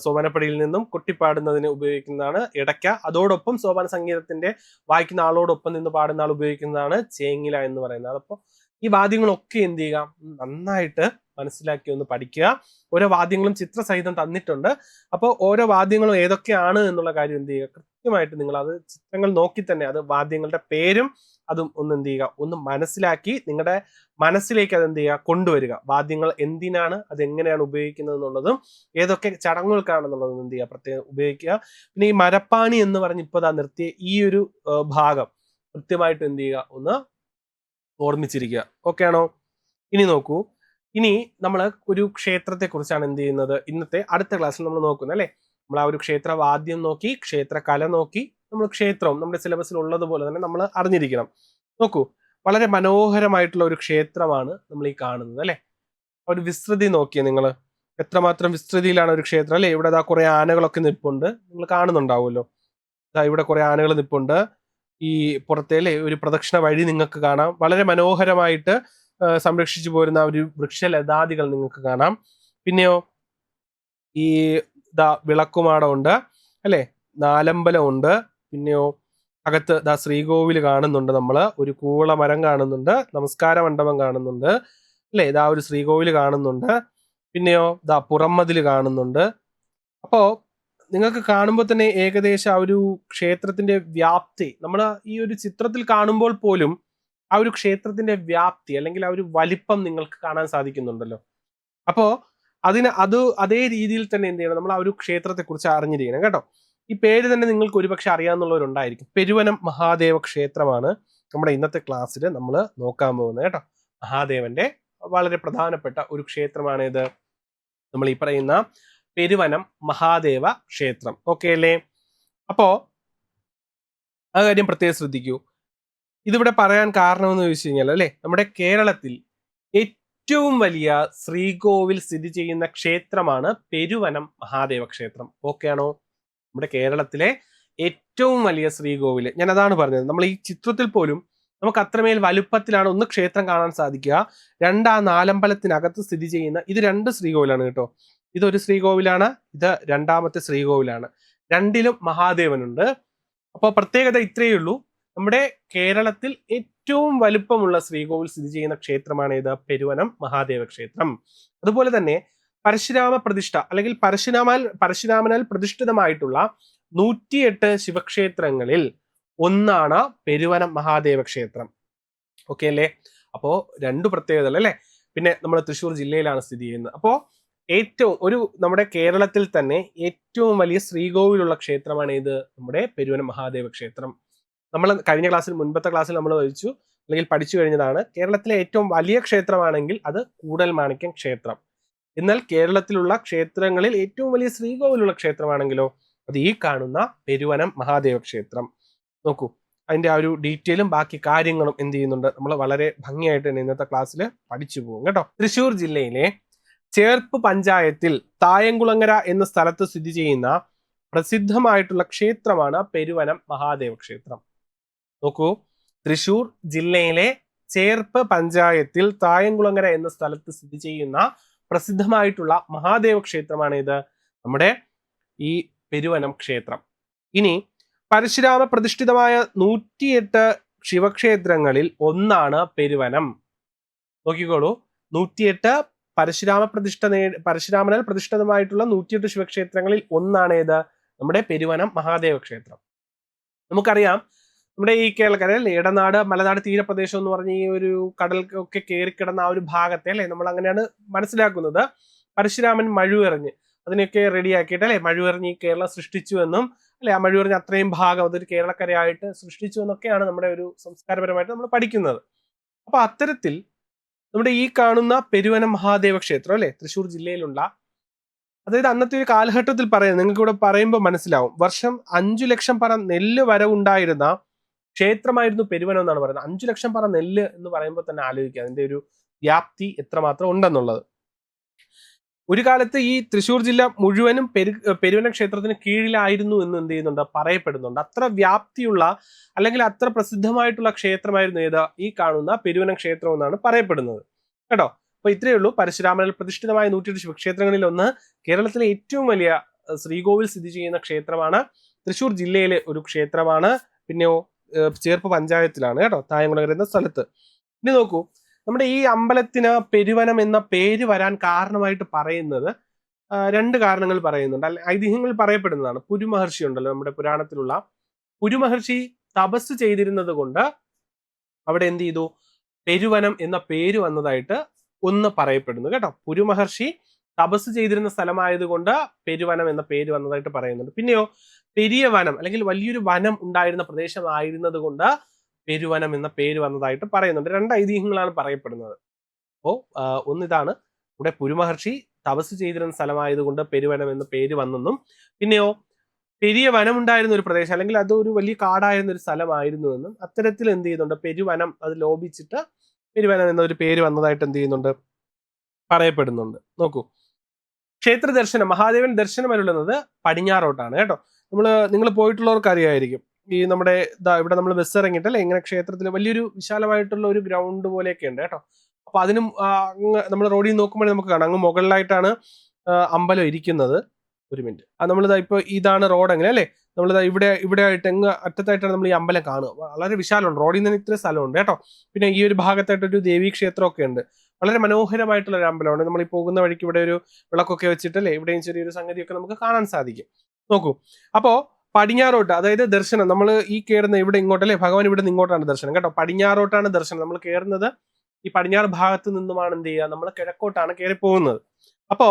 സോപാനപ്പടിയിൽ നിന്നും കൊട്ടിപ്പാടുന്നതിന് ഉപയോഗിക്കുന്നതാണ് ഇടയ്ക്ക. അതോടൊപ്പം സോപാന സംഗീതത്തിന്റെ വായിക്കുന്ന ആളോടൊപ്പം നിന്ന് പാടുന്ന ആൾ ഉപയോഗിക്കുന്നതാണ് ചേങ്ങില എന്ന് പറയുന്നത്. അതപ്പോൾ ഈ വാദ്യങ്ങളൊക്കെ എന്ത് ചെയ്യുക? നന്നായിട്ട് മനസ്സിലാക്കി ഒന്ന് പഠിക്കുക. ഓരോ വാദ്യങ്ങളും ചിത്രസഹിതം തന്നിട്ടുണ്ട്. അപ്പോൾ ഓരോ വാദ്യങ്ങളും ഏതൊക്കെയാണ് എന്നുള്ള കാര്യം എന്ത് ചെയ്യുക? കൃത്യമായിട്ട് നിങ്ങൾ അത് ചിത്രങ്ങൾ നോക്കി തന്നെ അത് വാദ്യങ്ങളുടെ പേരും അതും ഒന്ന് എന്ത് ചെയ്യുക? ഒന്ന് മനസ്സിലാക്കി നിങ്ങളുടെ മനസ്സിലേക്ക് അത് എന്ത് ചെയ്യുക? കൊണ്ടുവരിക. വാദ്യങ്ങൾ എന്തിനാണ്, അത് എങ്ങനെയാണ് ഉപയോഗിക്കുന്നത് എന്നുള്ളതും ഏതൊക്കെ ചടങ്ങുകൾക്കാണെന്നുള്ളതും എന്ത് ചെയ്യുക? പ്രത്യേകം ഉപയോഗിക്കുക. പിന്നെ ഈ മരപ്പാണി എന്ന് പറഞ്ഞ് ഇപ്പോൾ നിർത്തിയ ഈ ഒരു ഭാഗം കൃത്യമായിട്ട് എന്ത് ചെയ്യുക? ഒന്ന് ഓർമ്മിച്ചിരിക്കുക. ഓക്കെ ആണോ? ഇനി നോക്കൂ. ഇനി നമ്മൾ ഒരു ക്ഷേത്രത്തെ കുറിച്ചാണ് എന്ത് ചെയ്യുന്നത് ഇന്നത്തെ അടുത്ത ക്ലാസ്സിൽ നമ്മൾ നോക്കുന്നത് അല്ലെ. നമ്മൾ ആ ഒരു ക്ഷേത്ര വാദ്യം നോക്കി, ക്ഷേത്ര കല നോക്കി, നമ്മൾ ക്ഷേത്രവും നമ്മുടെ സിലബസിൽ ഉള്ളതുപോലെ തന്നെ നമ്മൾ അറിഞ്ഞിരിക്കണം. നോക്കൂ, വളരെ മനോഹരമായിട്ടുള്ള ഒരു ക്ഷേത്രമാണ് നമ്മൾ ഈ കാണുന്നത് അല്ലെ. ഒരു വിസ്തൃതി നോക്കിയേ നിങ്ങൾ, എത്രമാത്രം വിസ്തൃതിയിലാണ് ഒരു ക്ഷേത്രം അല്ലെ. ഇവിടെ അതാ കുറെ ആനകളൊക്കെ നിൽപ്പുണ്ട്, നിങ്ങൾ കാണുന്നുണ്ടാവുമല്ലോ. ഇവിടെ കുറെ ആനകൾ നിൽപ്പുണ്ട്. ഈ പുറത്തെ അല്ലെ ഒരു പ്രദക്ഷിണ വഴി നിങ്ങൾക്ക് കാണാം. വളരെ മനോഹരമായിട്ട് സംരക്ഷിച്ചു പോരുന്ന ഒരു വൃക്ഷലതാദികൾ നിങ്ങൾക്ക് കാണാം. പിന്നെയോ ഈ വിളക്കുമാടമുണ്ട് അല്ലെ, നാലമ്പലം ഉണ്ട്. പിന്നെയോ അകത്ത് ശ്രീകോവിൽ കാണുന്നുണ്ട്. നമ്മള് ഒരു കൂവള മരം കാണുന്നുണ്ട്, നമസ്കാര മണ്ഡപം കാണുന്നുണ്ട് അല്ലെ. ഒരു ശ്രീകോവിൽ കാണുന്നുണ്ട്. പിന്നെയോ പുറംമതിൽ കാണുന്നുണ്ട്. അപ്പോ നിങ്ങൾക്ക് കാണുമ്പോൾ തന്നെ ഏകദേശം ആ ഒരു ക്ഷേത്രത്തിന്റെ വ്യാപ്തി നമ്മൾ ഈ ഒരു ചിത്രത്തിൽ കാണുമ്പോൾ പോലും ആ ഒരു ക്ഷേത്രത്തിന്റെ വ്യാപ്തി അല്ലെങ്കിൽ ആ ഒരു വലിപ്പം നിങ്ങൾക്ക് കാണാൻ സാധിക്കുന്നുണ്ടല്ലോ. അപ്പോ അതേ രീതിയിൽ തന്നെ എന്ത് ചെയ്യണം? നമ്മൾ ആ ഒരു ക്ഷേത്രത്തെ കുറിച്ച് അറിഞ്ഞിരിക്കണം കേട്ടോ. ഈ പേര് തന്നെ നിങ്ങൾക്ക് ഒരുപക്ഷെ അറിയാവുന്നവരുണ്ടായിരിക്കും. പെരുവനം മഹാദേവ ക്ഷേത്രമാണ് നമ്മുടെ ഇന്നത്തെ ക്ലാസ്സിൽ നമ്മൾ നോക്കാൻ പോകുന്നത് കേട്ടോ. മഹാദേവന്റെ വളരെ പ്രധാനപ്പെട്ട ഒരു ക്ഷേത്രമാണ് ഇത്, നമ്മൾ ഈ പറയുന്ന പെരുവനം മഹാദേവ ക്ഷേത്രം. ഓക്കെ അല്ലേ? അപ്പോ ആ കാര്യം പ്രത്യേകം ശ്രദ്ധിക്കൂ. ഇതിവിടെ പറയാൻ കാരണമെന്ന് ചോദിച്ചു കഴിഞ്ഞാൽ അല്ലെ, നമ്മുടെ കേരളത്തിൽ ഏറ്റവും വലിയ ശ്രീകോവിൽ സ്ഥിതി ചെയ്യുന്ന ക്ഷേത്രമാണ് പെരുവനം മഹാദേവ ക്ഷേത്രം. ഓക്കെ ആണോ? നമ്മുടെ കേരളത്തിലെ ഏറ്റവും വലിയ ശ്രീകോവിൽ, ഞാൻ അതാണ് പറഞ്ഞത്. നമ്മൾ ഈ ചിത്രത്തിൽ പോലും നമുക്ക് അത്രമേൽ വലുപ്പത്തിലാണ് ഒന്ന് ക്ഷേത്രം കാണാൻ സാധിക്കുക. ആ നാലമ്പലത്തിനകത്ത് സ്ഥിതി ചെയ്യുന്ന ഇത് 2 ശ്രീകോവിലാണ് കേട്ടോ. ഇതൊരു ശ്രീകോവിലാണ്, ഇത് രണ്ടാമത്തെ ശ്രീകോവിലാണ്. രണ്ടിലും മഹാദേവനുണ്ട്. അപ്പോൾ പ്രത്യേകത ഇത്രയേ ഉള്ളൂ. നമ്മുടെ കേരളത്തിൽ ഏറ്റവും വലുപ്പമുള്ള ശ്രീകോവിൽ സ്ഥിതി ചെയ്യുന്ന ക്ഷേത്രമാണ് ഇത്, പെരുവനം മഹാദേവ ക്ഷേത്രം. അതുപോലെ തന്നെ പരശുരാമ പ്രതിഷ്ഠ അല്ലെങ്കിൽ പരശുരാമനാൽ പ്രതിഷ്ഠിതമായിട്ടുള്ള 108 ശിവക്ഷേത്രങ്ങളിൽ ഒന്നാണ് പെരുവനം മഹാദേവ ക്ഷേത്രം. ഓക്കെ അല്ലേ? അപ്പോ 2 പ്രത്യേകതകൾ അല്ലേ. പിന്നെ നമ്മുടെ തൃശ്ശൂർ ജില്ലയിലാണ് സ്ഥിതി ചെയ്യുന്നത്. അപ്പോ നമ്മുടെ കേരളത്തിൽ തന്നെ ഏറ്റവും വലിയ ശ്രീകോവിലുള്ള ക്ഷേത്രമാണ് ഇത്, നമ്മുടെ പെരുവനം മഹാദേവ ക്ഷേത്രം. നമ്മൾ കഴിഞ്ഞ മുൻപത്തെ ക്ലാസ്സിൽ നമ്മൾ അല്ലെങ്കിൽ പഠിച്ചു കഴിഞ്ഞതാണ്. കേരളത്തിലെ ഏറ്റവും വലിയ ക്ഷേത്രമാണെങ്കിൽ അത് കൂടൽമാണിക്യം ക്ഷേത്രം. എന്നാൽ കേരളത്തിലുള്ള ക്ഷേത്രങ്ങളിൽ ഏറ്റവും വലിയ ശ്രീകോവിലുള്ള ക്ഷേത്രമാണെങ്കിലോ അത് ഈ കാണുന്ന പെരുവനം മഹാദേവ ക്ഷേത്രം. നോക്കൂ, അതിന്റെ ആ ഒരു ഡീറ്റെയിലും ബാക്കി കാര്യങ്ങളും എന്ത് ചെയ്യുന്നുണ്ട്, നമ്മൾ വളരെ ഭംഗിയായിട്ട് തന്നെ ഇന്നത്തെ ക്ലാസ്സിൽ പഠിച്ചു പോകും കേട്ടോ. തൃശ്ശൂർ ജില്ലയിലെ ചേർപ്പ് പഞ്ചായത്തിൽ തായംകുളങ്ങര എന്ന സ്ഥലത്ത് സ്ഥിതി ചെയ്യുന്ന പ്രസിദ്ധമായിട്ടുള്ള ക്ഷേത്രമാണ് പെരുവനം മഹാദേവ ക്ഷേത്രം. നോക്കൂ, തൃശ്ശൂർ ജില്ലയിലെ ചേർപ്പ് പഞ്ചായത്തിൽ തായംകുളങ്ങര എന്ന സ്ഥലത്ത് സ്ഥിതി ചെയ്യുന്ന പ്രസിദ്ധമായിട്ടുള്ള മഹാദേവ ക്ഷേത്രമാണ് ഇത്, നമ്മുടെ ഈ പെരുവനം ക്ഷേത്രം. ഇനി പരശുരാമ പ്രതിഷ്ഠിതമായ 108 ശിവക്ഷേത്രങ്ങളിൽ ഒന്നാണ് പെരുവനം. നോക്കിക്കോളൂ, 108 പരശുരാമനാൽ പ്രതിഷ്ഠിതമായിട്ടുള്ള 108 ശിവക്ഷേത്രങ്ങളിൽ ഒന്നാണ് ഏത്, നമ്മുടെ പെരുവനം മഹാദേവ ക്ഷേത്രം. നമുക്കറിയാം, നമ്മുടെ ഈ കേരളക്കരയിൽ ഇടനാട് മലനാട് തീരപ്രദേശം എന്ന് പറഞ്ഞ ഈ ഒരു കടൽ ഒക്കെ കയറിക്കിടന്ന ആ ഒരു ഭാഗത്തെ അല്ലെ നമ്മൾ അങ്ങനെയാണ് മനസ്സിലാക്കുന്നത്. പരശുരാമൻ മഴുവെറിഞ്ഞ് അതിനെയൊക്കെ റെഡിയാക്കിയിട്ട് അല്ലെ മഴുവെറിഞ്ഞ് ഈ കേരളം സൃഷ്ടിച്ചു എന്നും അല്ലെ ആ മഴുവെറിഞ്ഞ് അത്രയും ഭാഗം അതൊരു കേരളക്കരയായിട്ട് സൃഷ്ടിച്ചു എന്നൊക്കെയാണ് നമ്മുടെ ഒരു സംസ്കാരപരമായിട്ട് നമ്മൾ പഠിക്കുന്നത്. അപ്പൊ അത്തരത്തിൽ നമ്മുടെ ഈ കാണുന്ന പെരുവനം മഹാദേവ ക്ഷേത്രം അല്ലെ തൃശ്ശൂർ ജില്ലയിലുള്ള, അതായത് അന്നത്തെ ഒരു കാലഘട്ടത്തിൽ പറയുന്നത് നിങ്ങൾക്ക് ഇവിടെ പറയുമ്പോൾ മനസ്സിലാവും. വർഷം 5 ലക്ഷം പറ നെല്ല് വരവുണ്ടായിരുന്ന ക്ഷേത്രമായിരുന്നു പെരുവനം എന്നാണ് പറയുന്നത്. 5 ലക്ഷം പറ നെല്ല് എന്ന് പറയുമ്പോൾ തന്നെ ആലോചിക്കുക അതിന്റെ ഒരു വ്യാപ്തി എത്രമാത്രം ഉണ്ടെന്നുള്ളത്. ഒരു കാലത്ത് ഈ തൃശ്ശൂർ ജില്ല മുഴുവനും പെരുവന ക്ഷേത്രത്തിന് കീഴിലായിരുന്നു എന്ന് എന്ത് ചെയ്യുന്നുണ്ട്, പറയപ്പെടുന്നുണ്ട്. അത്ര വ്യാപ്തിയുള്ള അല്ലെങ്കിൽ അത്ര പ്രസിദ്ധമായിട്ടുള്ള ക്ഷേത്രമായിരുന്നു ഏത്, ഈ കാണുന്ന പെരുവന ക്ഷേത്രം എന്നാണ് പറയപ്പെടുന്നത് കേട്ടോ. അപ്പൊ ഇത്രയേ ഉള്ളൂ. പരശുരാമനാൽ പ്രതിഷ്ഠിതമായ 108 ശിവക്ഷേത്രങ്ങളിൽ ഒന്ന്, കേരളത്തിലെ ഏറ്റവും വലിയ ശ്രീകോവിൽ സ്ഥിതി ചെയ്യുന്ന ക്ഷേത്രമാണ്, തൃശ്ശൂർ ജില്ലയിലെ ഒരു ക്ഷേത്രമാണ്. പിന്നെയോ ചേർപ്പ് പഞ്ചായത്തിലാണ് കേട്ടോ, തായംകുളങ്ങര എന്ന സ്ഥലത്ത്. ഇനി നോക്കൂ, നമ്മുടെ ഈ അമ്പലത്തിന് പെരുവനം എന്ന പേര് വരാൻ കാരണമായിട്ട് പറയുന്നത് 2 കാരണങ്ങൾ പറയുന്നുണ്ട്, അല്ലെ ഐതിഹ്യങ്ങൾ പറയപ്പെടുന്നതാണ്. പുരുമഹർഷി ഉണ്ടല്ലോ നമ്മുടെ പുരാണത്തിലുള്ള, പുരുമഹർഷി തപസ് ചെയ്തിരുന്നത് കൊണ്ട് അവിടെ എന്ത് ചെയ്തു, പെരുവനം എന്ന പേര് വന്നതായിട്ട് ഒന്ന് പറയപ്പെടുന്നു കേട്ടോ. പുരുമഹർഷി തപസ് ചെയ്തിരുന്ന സ്ഥലമായതുകൊണ്ട് പെരുവനം എന്ന പേര് വന്നതായിട്ട് പറയുന്നുണ്ട്. പിന്നെയോ പെരിയ വനം അല്ലെങ്കിൽ വലിയൊരു വനം ഉണ്ടായിരുന്ന പ്രദേശമായിരുന്നത് കൊണ്ട് പെരുവനം എന്ന പേര് വന്നതായിട്ട് പറയുന്നുണ്ട്. 2 ഐതിഹ്യങ്ങളാണ് പറയപ്പെടുന്നത്. അപ്പോ ഒന്നിതാണ്, ഇവിടെ പുരുമഹർഷി തപസ് ചെയ്തിരുന്ന സ്ഥലമായതുകൊണ്ട് പെരുവനം എന്ന പേര് വന്നെന്നും, പിന്നെയോ പെരിയ വനം ഉണ്ടായിരുന്ന ഒരു പ്രദേശം അല്ലെങ്കിൽ അതൊരു വലിയ കാടായിരുന്ന ഒരു സ്ഥലമായിരുന്നു എന്നും, അത്തരത്തിൽ എന്ത് ചെയ്യുന്നുണ്ട്, പെരുവനം അത് ലോപിച്ചിട്ട് പെരുവനം എന്നൊരു പേര് വന്നതായിട്ട് എന്ത് ചെയ്യുന്നുണ്ട്, പറയപ്പെടുന്നുണ്ട്. നോക്കൂ, ക്ഷേത്ര ദർശനം, മഹാദേവൻ ദർശനം അരുളുന്നത് പടിഞ്ഞാറോട്ടാണ് കേട്ടോ. നിങ്ങൾ പോയിട്ടുള്ളവർക്ക് അറിയായിരിക്കും, ഈ നമ്മുടെ ഇവിടെ നമ്മൾ ബസ് ഇറങ്ങിയിട്ട് അല്ലെ ഇങ്ങനെ ക്ഷേത്രത്തിൽ വലിയൊരു വിശാലമായിട്ടുള്ള ഒരു ഗ്രൗണ്ട് പോലെയൊക്കെ ഉണ്ട് കേട്ടോ. അപ്പൊ അതിനും നമ്മൾ റോഡിൽ നോക്കുമ്പോൾ നമുക്ക് കാണാം, അങ്ങ് മുകളിലായിട്ടാണ് അമ്പലം ഇരിക്കുന്നത്. ഒരു മിനിറ്റ്, നമ്മളിതാ ഇപ്പൊ ഇതാണ് റോഡ് എങ്ങനെ അല്ലെ, നമ്മളിതാ ഇവിടെ ആയിട്ട് അറ്റത്തായിട്ടാണ് നമ്മൾ ഈ അമ്പലം കാണുക. വളരെ വിശാലമുണ്ട്, റോഡിൽ നിന്ന് ഇത്ര സ്ഥലമുണ്ട് കേട്ടോ. പിന്നെ ഈ ഒരു ഭാഗത്തായിട്ടൊരു ദേവീ ക്ഷേത്രമൊക്കെ ഉണ്ട്. വളരെ മനോഹരമായിട്ടുള്ള ഒരു അമ്പലമാണ്. നമ്മൾ ഈ പോകുന്ന വഴിക്ക് ഇവിടെ ഒരു വിളക്കൊക്കെ വെച്ചിട്ടല്ലേ ഇവിടെയും ചെറിയൊരു സംഗതിയൊക്കെ നമുക്ക് കാണാൻ സാധിക്കും. നോക്കൂ, അപ്പോ പടിഞ്ഞാറോട്ട്, അതായത് ദർശനം നമ്മൾ ഈ കയറുന്ന ഇവിടെ ഇങ്ങോട്ടല്ലേ, ഭഗവാൻ ഇവിടെ നിന്ന് ഇങ്ങോട്ടാണ് ദർശനം കേട്ടോ. പടിഞ്ഞാറോട്ടാണ് ദർശനം. നമ്മൾ കയറുന്നത് ഈ പടിഞ്ഞാറ് ഭാഗത്ത് നിന്നുമാണ് എന്ത് ചെയ്യുക, നമ്മൾ കിഴക്കോട്ടാണ് കയറി പോകുന്നത്. അപ്പോ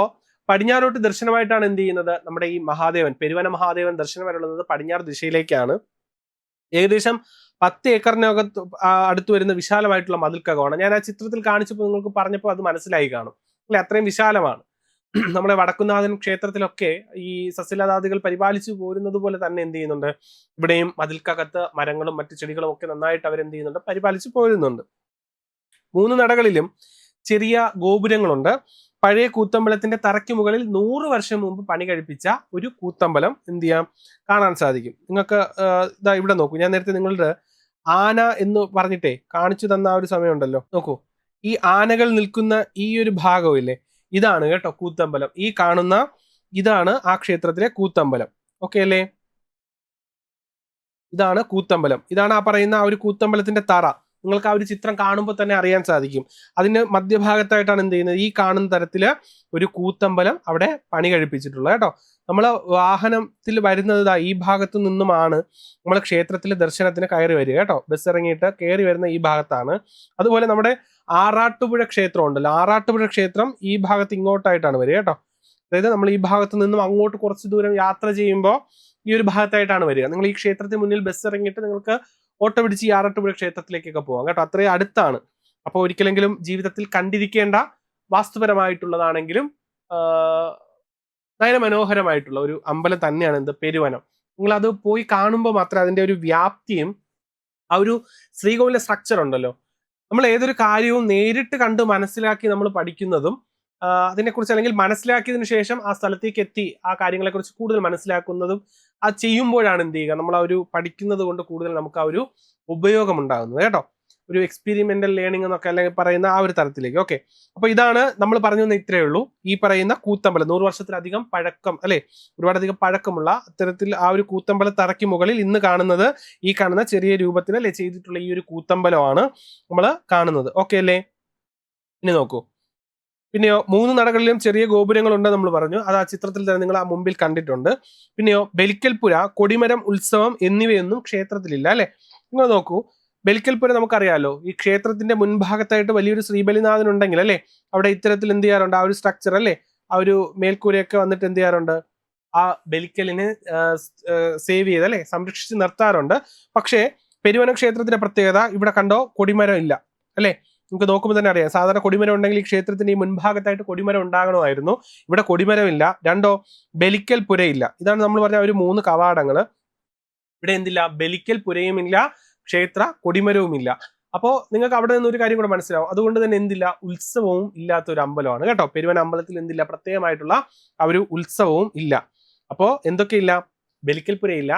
പടിഞ്ഞാറോട്ട് ദർശനമായിട്ടാണ് എന്ത് ചെയ്യുന്നത്, നമ്മുടെ ഈ മഹാദേവൻ പെരുവന മഹാദേവൻ ദർശനം വരുന്നത് പടിഞ്ഞാറ് ദിശയിലേക്കാണ്. ഏകദേശം 10 ഏക്കറിനകത്ത് അടുത്ത് വരുന്ന വിശാലമായിട്ടുള്ള മതിൽക്കകമാണ്. ഞാൻ ആ ചിത്രത്തിൽ കാണിച്ചപ്പോൾ നിങ്ങൾക്ക് പറഞ്ഞപ്പോൾ അത് മനസ്സിലായി കാണും അല്ലെ, അത്രയും വിശാലമാണ്. നമ്മുടെ വടക്കുന്നാഥൻ ക്ഷേത്രത്തിലൊക്കെ ഈ സസ്യലതാദികൾ പരിപാലിച്ചു പോരുന്നത് പോലെ തന്നെ എന്ത് ചെയ്യുന്നുണ്ട്, ഇവിടെയും മതിൽക്കകത്ത് മരങ്ങളും മറ്റു ചെടികളും ഒക്കെ നന്നായിട്ട് അവരെന്ത് ചെയ്യുന്നുണ്ട്, പരിപാലിച്ചു പോരുന്നുണ്ട്. 3 നടകളിലും ചെറിയ ഗോപുരങ്ങളുണ്ട്. പഴയ കൂത്തമ്പലത്തിന്റെ തറയ്ക്ക് മുകളിൽ 100 വർഷം മുമ്പ് പണി കഴിപ്പിച്ച ഒരു കൂത്തമ്പലം എന്ത് ചെയ്യാം കാണാൻ സാധിക്കും. നിങ്ങൾക്ക് ഇതാ ഇവിടെ നോക്കൂ, ഞാൻ നേരത്തെ നിങ്ങളുടെ ആന എന്ന് പറഞ്ഞിട്ടേ കാണിച്ചു തന്ന ആ ഒരു സമയമുണ്ടല്ലോ, നോക്കൂ, ഈ ആനകൾ നിൽക്കുന്ന ഈ ഒരു ഭാഗമില്ലേ, ഇതാണ് കേട്ടോ കൂത്തമ്പലം. ഈ കാണുന്ന ഇതാണ് ആ ക്ഷേത്രത്തിലെ കൂത്തമ്പലം. ഓക്കെ അല്ലേ? ഇതാണ് കൂത്തമ്പലം. ഇതാണ് ആ പറയുന്ന ആ ഒരു കൂത്തമ്പലത്തിന്റെ തറ. നിങ്ങൾക്ക് ആ ഒരു ചിത്രം കാണുമ്പോൾ തന്നെ അറിയാൻ സാധിക്കും. അതിന് മധ്യഭാഗത്തായിട്ടാണ് എന്ത് ചെയ്യുന്നത്, ഈ കാണുന്ന തരത്തില് ഒരു കൂത്തമ്പലം അവിടെ പണി കഴിപ്പിച്ചിട്ടുള്ളത് കേട്ടോ. നമ്മൾ വാഹനത്തിൽ വരുന്നത് ഈ ഭാഗത്തു നിന്നുമാണ് നമ്മൾ ക്ഷേത്രത്തിലെ ദർശനത്തിന് കയറി വരിക കേട്ടോ. ബസ് ഇറങ്ങിയിട്ട് കയറി വരുന്ന ഈ ഭാഗത്താണ്. അതുപോലെ നമ്മുടെ ആറാട്ടുപുഴ ക്ഷേത്രം ഉണ്ടല്ലോ, ആറാട്ടുപുഴ ക്ഷേത്രം ഈ ഭാഗത്ത് ഇങ്ങോട്ടായിട്ടാണ് വരിക കേട്ടോ. അതായത് നമ്മൾ ഈ ഭാഗത്ത് നിന്നും അങ്ങോട്ട് കുറച്ച് ദൂരം യാത്ര ചെയ്യുമ്പോൾ ഈ ഒരു ഭാഗത്തായിട്ടാണ് വരിക. നിങ്ങൾ ഈ ക്ഷേത്രത്തിന് മുന്നിൽ ബസ് ഇറങ്ങിയിട്ട് നിങ്ങൾക്ക് ഓട്ടോ പിടിച്ച് ഈ ആറാട്ടുപുഴ ക്ഷേത്രത്തിലേക്കൊക്കെ പോകാം കേട്ടോ. അത്രയും അടുത്താണ്. അപ്പോൾ ഒരിക്കലെങ്കിലും ജീവിതത്തിൽ കണ്ടിരിക്കേണ്ട വാസ്തുപരമായിട്ടുള്ളതാണെങ്കിലും നയനമനോഹരമായിട്ടുള്ള ഒരു അമ്പലം തന്നെയാണ് എന്ത് പെരുവനം. നിങ്ങൾ അത് പോയി കാണുമ്പോൾ മാത്രമേ അതിന്റെ ഒരു വ്യാപ്തിയും ആ ഒരു ശ്രീകോവിലിന്റെ സ്ട്രക്ചർ ഉണ്ടല്ലോ, നമ്മൾ ഏതൊരു കാര്യവും നേരിട്ട് കണ്ട് മനസ്സിലാക്കി നമ്മൾ പഠിക്കുന്നതും അതിനെക്കുറിച്ച് അല്ലെങ്കിൽ മനസ്സിലാക്കിയതിനു ശേഷം ആ സ്ഥലത്തേക്ക് എത്തി ആ കാര്യങ്ങളെക്കുറിച്ച് കൂടുതൽ മനസ്സിലാക്കുന്നതും അത് ചെയ്യുമ്പോഴാണ് എന്ത് ചെയ്യുക, നമ്മൾ ആ ഒരു പഠിക്കുന്നത് കൊണ്ട് കൂടുതൽ നമുക്ക് ആ ഒരു ഉപയോഗം ഉണ്ടാകുന്നത് കേട്ടോ. ഒരു എക്സ്പീരിമെന്റൽ ലേണിംഗ് എന്നൊക്കെ അല്ലെങ്കിൽ പറയുന്ന ആ ഒരു തരത്തിലേക്ക്. ഓക്കെ, അപ്പൊ ഇതാണ് നമ്മൾ പറഞ്ഞു തന്ന ഇത്രയേ ഉള്ളൂ. ഈ പറയുന്ന കൂത്തമ്പലം 100 വർഷത്തിലധികം പഴക്കം അല്ലെ, ഒരുപാടധികം പഴക്കമുള്ള അത്തരത്തിൽ ആ ഒരു കൂത്തമ്പല തറയ്ക്ക് മുകളിൽ ഇന്ന് കാണുന്നത് ഈ കാണുന്ന ചെറിയ രൂപത്തിൽ അല്ലെ ചെയ്തിട്ടുള്ള ഈ ഒരു കൂത്തമ്പലമാണ് നമ്മൾ കാണുന്നത്. ഓക്കെ അല്ലേ? ഇനി നോക്കൂ, പിന്നെയോ 3 നടകളിലും ചെറിയ ഗോപുരങ്ങളുണ്ട് നമ്മൾ പറഞ്ഞു. അത് ആ ചിത്രത്തിൽ തന്നെ നിങ്ങൾ ആ മുമ്പിൽ കണ്ടിട്ടുണ്ട്. പിന്നെയോ ബലിക്കൽപുര, കൊടിമരം ഉത്സവം എന്നിവയൊന്നും ക്ഷേത്രത്തിലില്ല അല്ലെ. നിങ്ങൾ നോക്കൂ, ബലിക്കൽപുര നമുക്കറിയാലോ, ഈ ക്ഷേത്രത്തിന്റെ മുൻഭാഗത്തായിട്ട് വലിയൊരു ശ്രീബലിനാഥൻ ഉണ്ടെങ്കിൽ അല്ലെ, അവിടെ ഇത്തരത്തിൽ എന്ത് ചെയ്യാറുണ്ട്, ആ ഒരു സ്ട്രക്ചർ അല്ലെ, ആ ഒരു മേൽക്കൂരയൊക്കെ വന്നിട്ട് എന്ത് ചെയ്യാറുണ്ട്, ആ ബലിക്കലിനെ സേവ് ചെയ്ത് അല്ലെ സംരക്ഷിച്ച് നിർത്താറുണ്ട്. പക്ഷേ പെരുവന ക്ഷേത്രത്തിന്റെ പ്രത്യേകത ഇവിടെ കണ്ടോ, കൊടിമരം ഇല്ല അല്ലെ. നമുക്ക് നോക്കുമ്പോൾ തന്നെ അറിയാം, സാധാരണ കൊടിമരം ഉണ്ടെങ്കിൽ ഈ ക്ഷേത്രത്തിന്റെ ഈ മുൻഭാഗത്തായിട്ട് കൊടിമരം ഉണ്ടാകണമായിരുന്നു. ഇവിടെ കൊടിമരമില്ല. രണ്ടോ, ബലിക്കൽ പുരയില്ല. ഇതാണ് നമ്മൾ പറഞ്ഞ ഒരു 3 കവാടങ്ങൾ. ഇവിടെ എന്തില്ല, ബലിക്കൽ പുരയുമില്ല, ക്ഷേത്ര കൊടിമരവുമില്ല. അപ്പോൾ നിങ്ങൾക്ക് അവിടെ നിന്ന് ഒരു കാര്യം കൂടെ മനസ്സിലാവും. അതുകൊണ്ട് തന്നെ എന്തില്ല, ഉത്സവവും ഇല്ലാത്ത ഒരു അമ്പലമാണ് കേട്ടോ. പെരുവന അമ്പലത്തിൽ എന്തില്ല, പ്രത്യേകമായിട്ടുള്ള ആ ഒരു ഉത്സവവും ഇല്ല. അപ്പോൾ എന്തൊക്കെയില്ല, ബലിക്കൽ പുരയില്ല,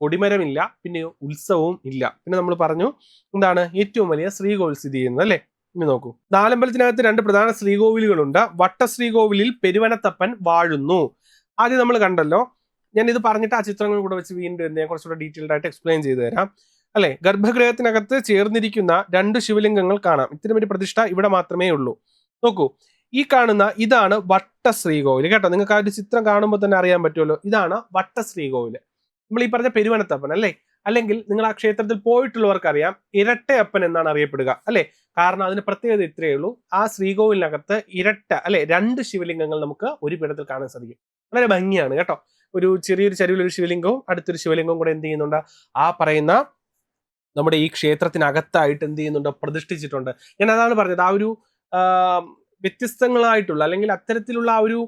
കൊടിമരമില്ല, പിന്നെ ഉത്സവവും ഇല്ല. പിന്നെ നമ്മൾ പറഞ്ഞു എന്താണ് ഏറ്റവും വലിയ ശ്രീകോവിൽ സ്ഥിതി ചെയ്യുന്നത് അല്ലെ. ഇനി നോക്കൂ, നാലമ്പലത്തിനകത്ത് 2 പ്രധാന ശ്രീകോവിലുകളുണ്ട്. വട്ടശ്രീകോവിലിൽ പെരുവനത്തപ്പൻ വാഴുന്നു. ആദ്യം നമ്മൾ കണ്ടല്ലോ, ഞാൻ ഇത് പറഞ്ഞിട്ട് ആ ചിത്രങ്ങൾ കൂടെ വെച്ച് വീണ്ടും ഞാൻ കുറച്ചുകൂടെ ഡീറ്റെയിൽഡ് ആയിട്ട് എക്സ്പ്ലെയിൻ ചെയ്തു തരാം അല്ലെ. ഗർഭഗൃഹത്തിനകത്ത് ചേർന്നിരിക്കുന്ന 2 ശിവലിംഗങ്ങൾ കാണാം. ഇത്തരം ഒരു പ്രതിഷ്ഠ ഇവിടെ മാത്രമേ ഉള്ളൂ. നോക്കൂ, ഈ കാണുന്ന ഇതാണ് വട്ടശ്രീകോവിൽ കേട്ടോ. നിങ്ങൾക്ക് ആ ഒരു ചിത്രം കാണുമ്പോൾ തന്നെ അറിയാൻ പറ്റുമല്ലോ, ഇതാണ് വട്ടശ്രീകോവിൽ. നമ്മൾ ഈ പറഞ്ഞ പെരുവനത്തപ്പൻ അല്ലെ, അല്ലെങ്കിൽ നിങ്ങൾ ആ ക്ഷേത്രത്തിൽ പോയിട്ടുള്ളവർക്ക് അറിയാം, ഇരട്ടയപ്പൻ എന്നാണ് അറിയപ്പെടുക അല്ലെ. കാരണം അതിന് പ്രത്യേകത ഇത്രയേ ഉള്ളൂ, ആ ശ്രീകോവിലിനകത്ത് ഇരട്ട അല്ലെ 2 ശിവലിംഗങ്ങൾ നമുക്ക് ഒരു പീഠത്തിൽ കാണാൻ സാധിക്കും. വളരെ ഭംഗിയാണ് കേട്ടോ. ഒരു ചെറിയൊരു ചരിവിലൊരു ശിവലിംഗവും അടുത്തൊരു ശിവലിംഗവും കൂടെ എന്ത് ചെയ്യുന്നുണ്ട്, ആ പറയുന്ന നമ്മുടെ ഈ ക്ഷേത്രത്തിനകത്തായിട്ട് എന്ത് ചെയ്യുന്നുണ്ട്, പ്രതിഷ്ഠിച്ചിട്ടുണ്ട്. ഞാൻ അതാണ് പറഞ്ഞത്, ആ ഒരു വ്യത്യസ്തങ്ങളായിട്ടുള്ള അല്ലെങ്കിൽ അത്തരത്തിലുള്ള ആ ഒരു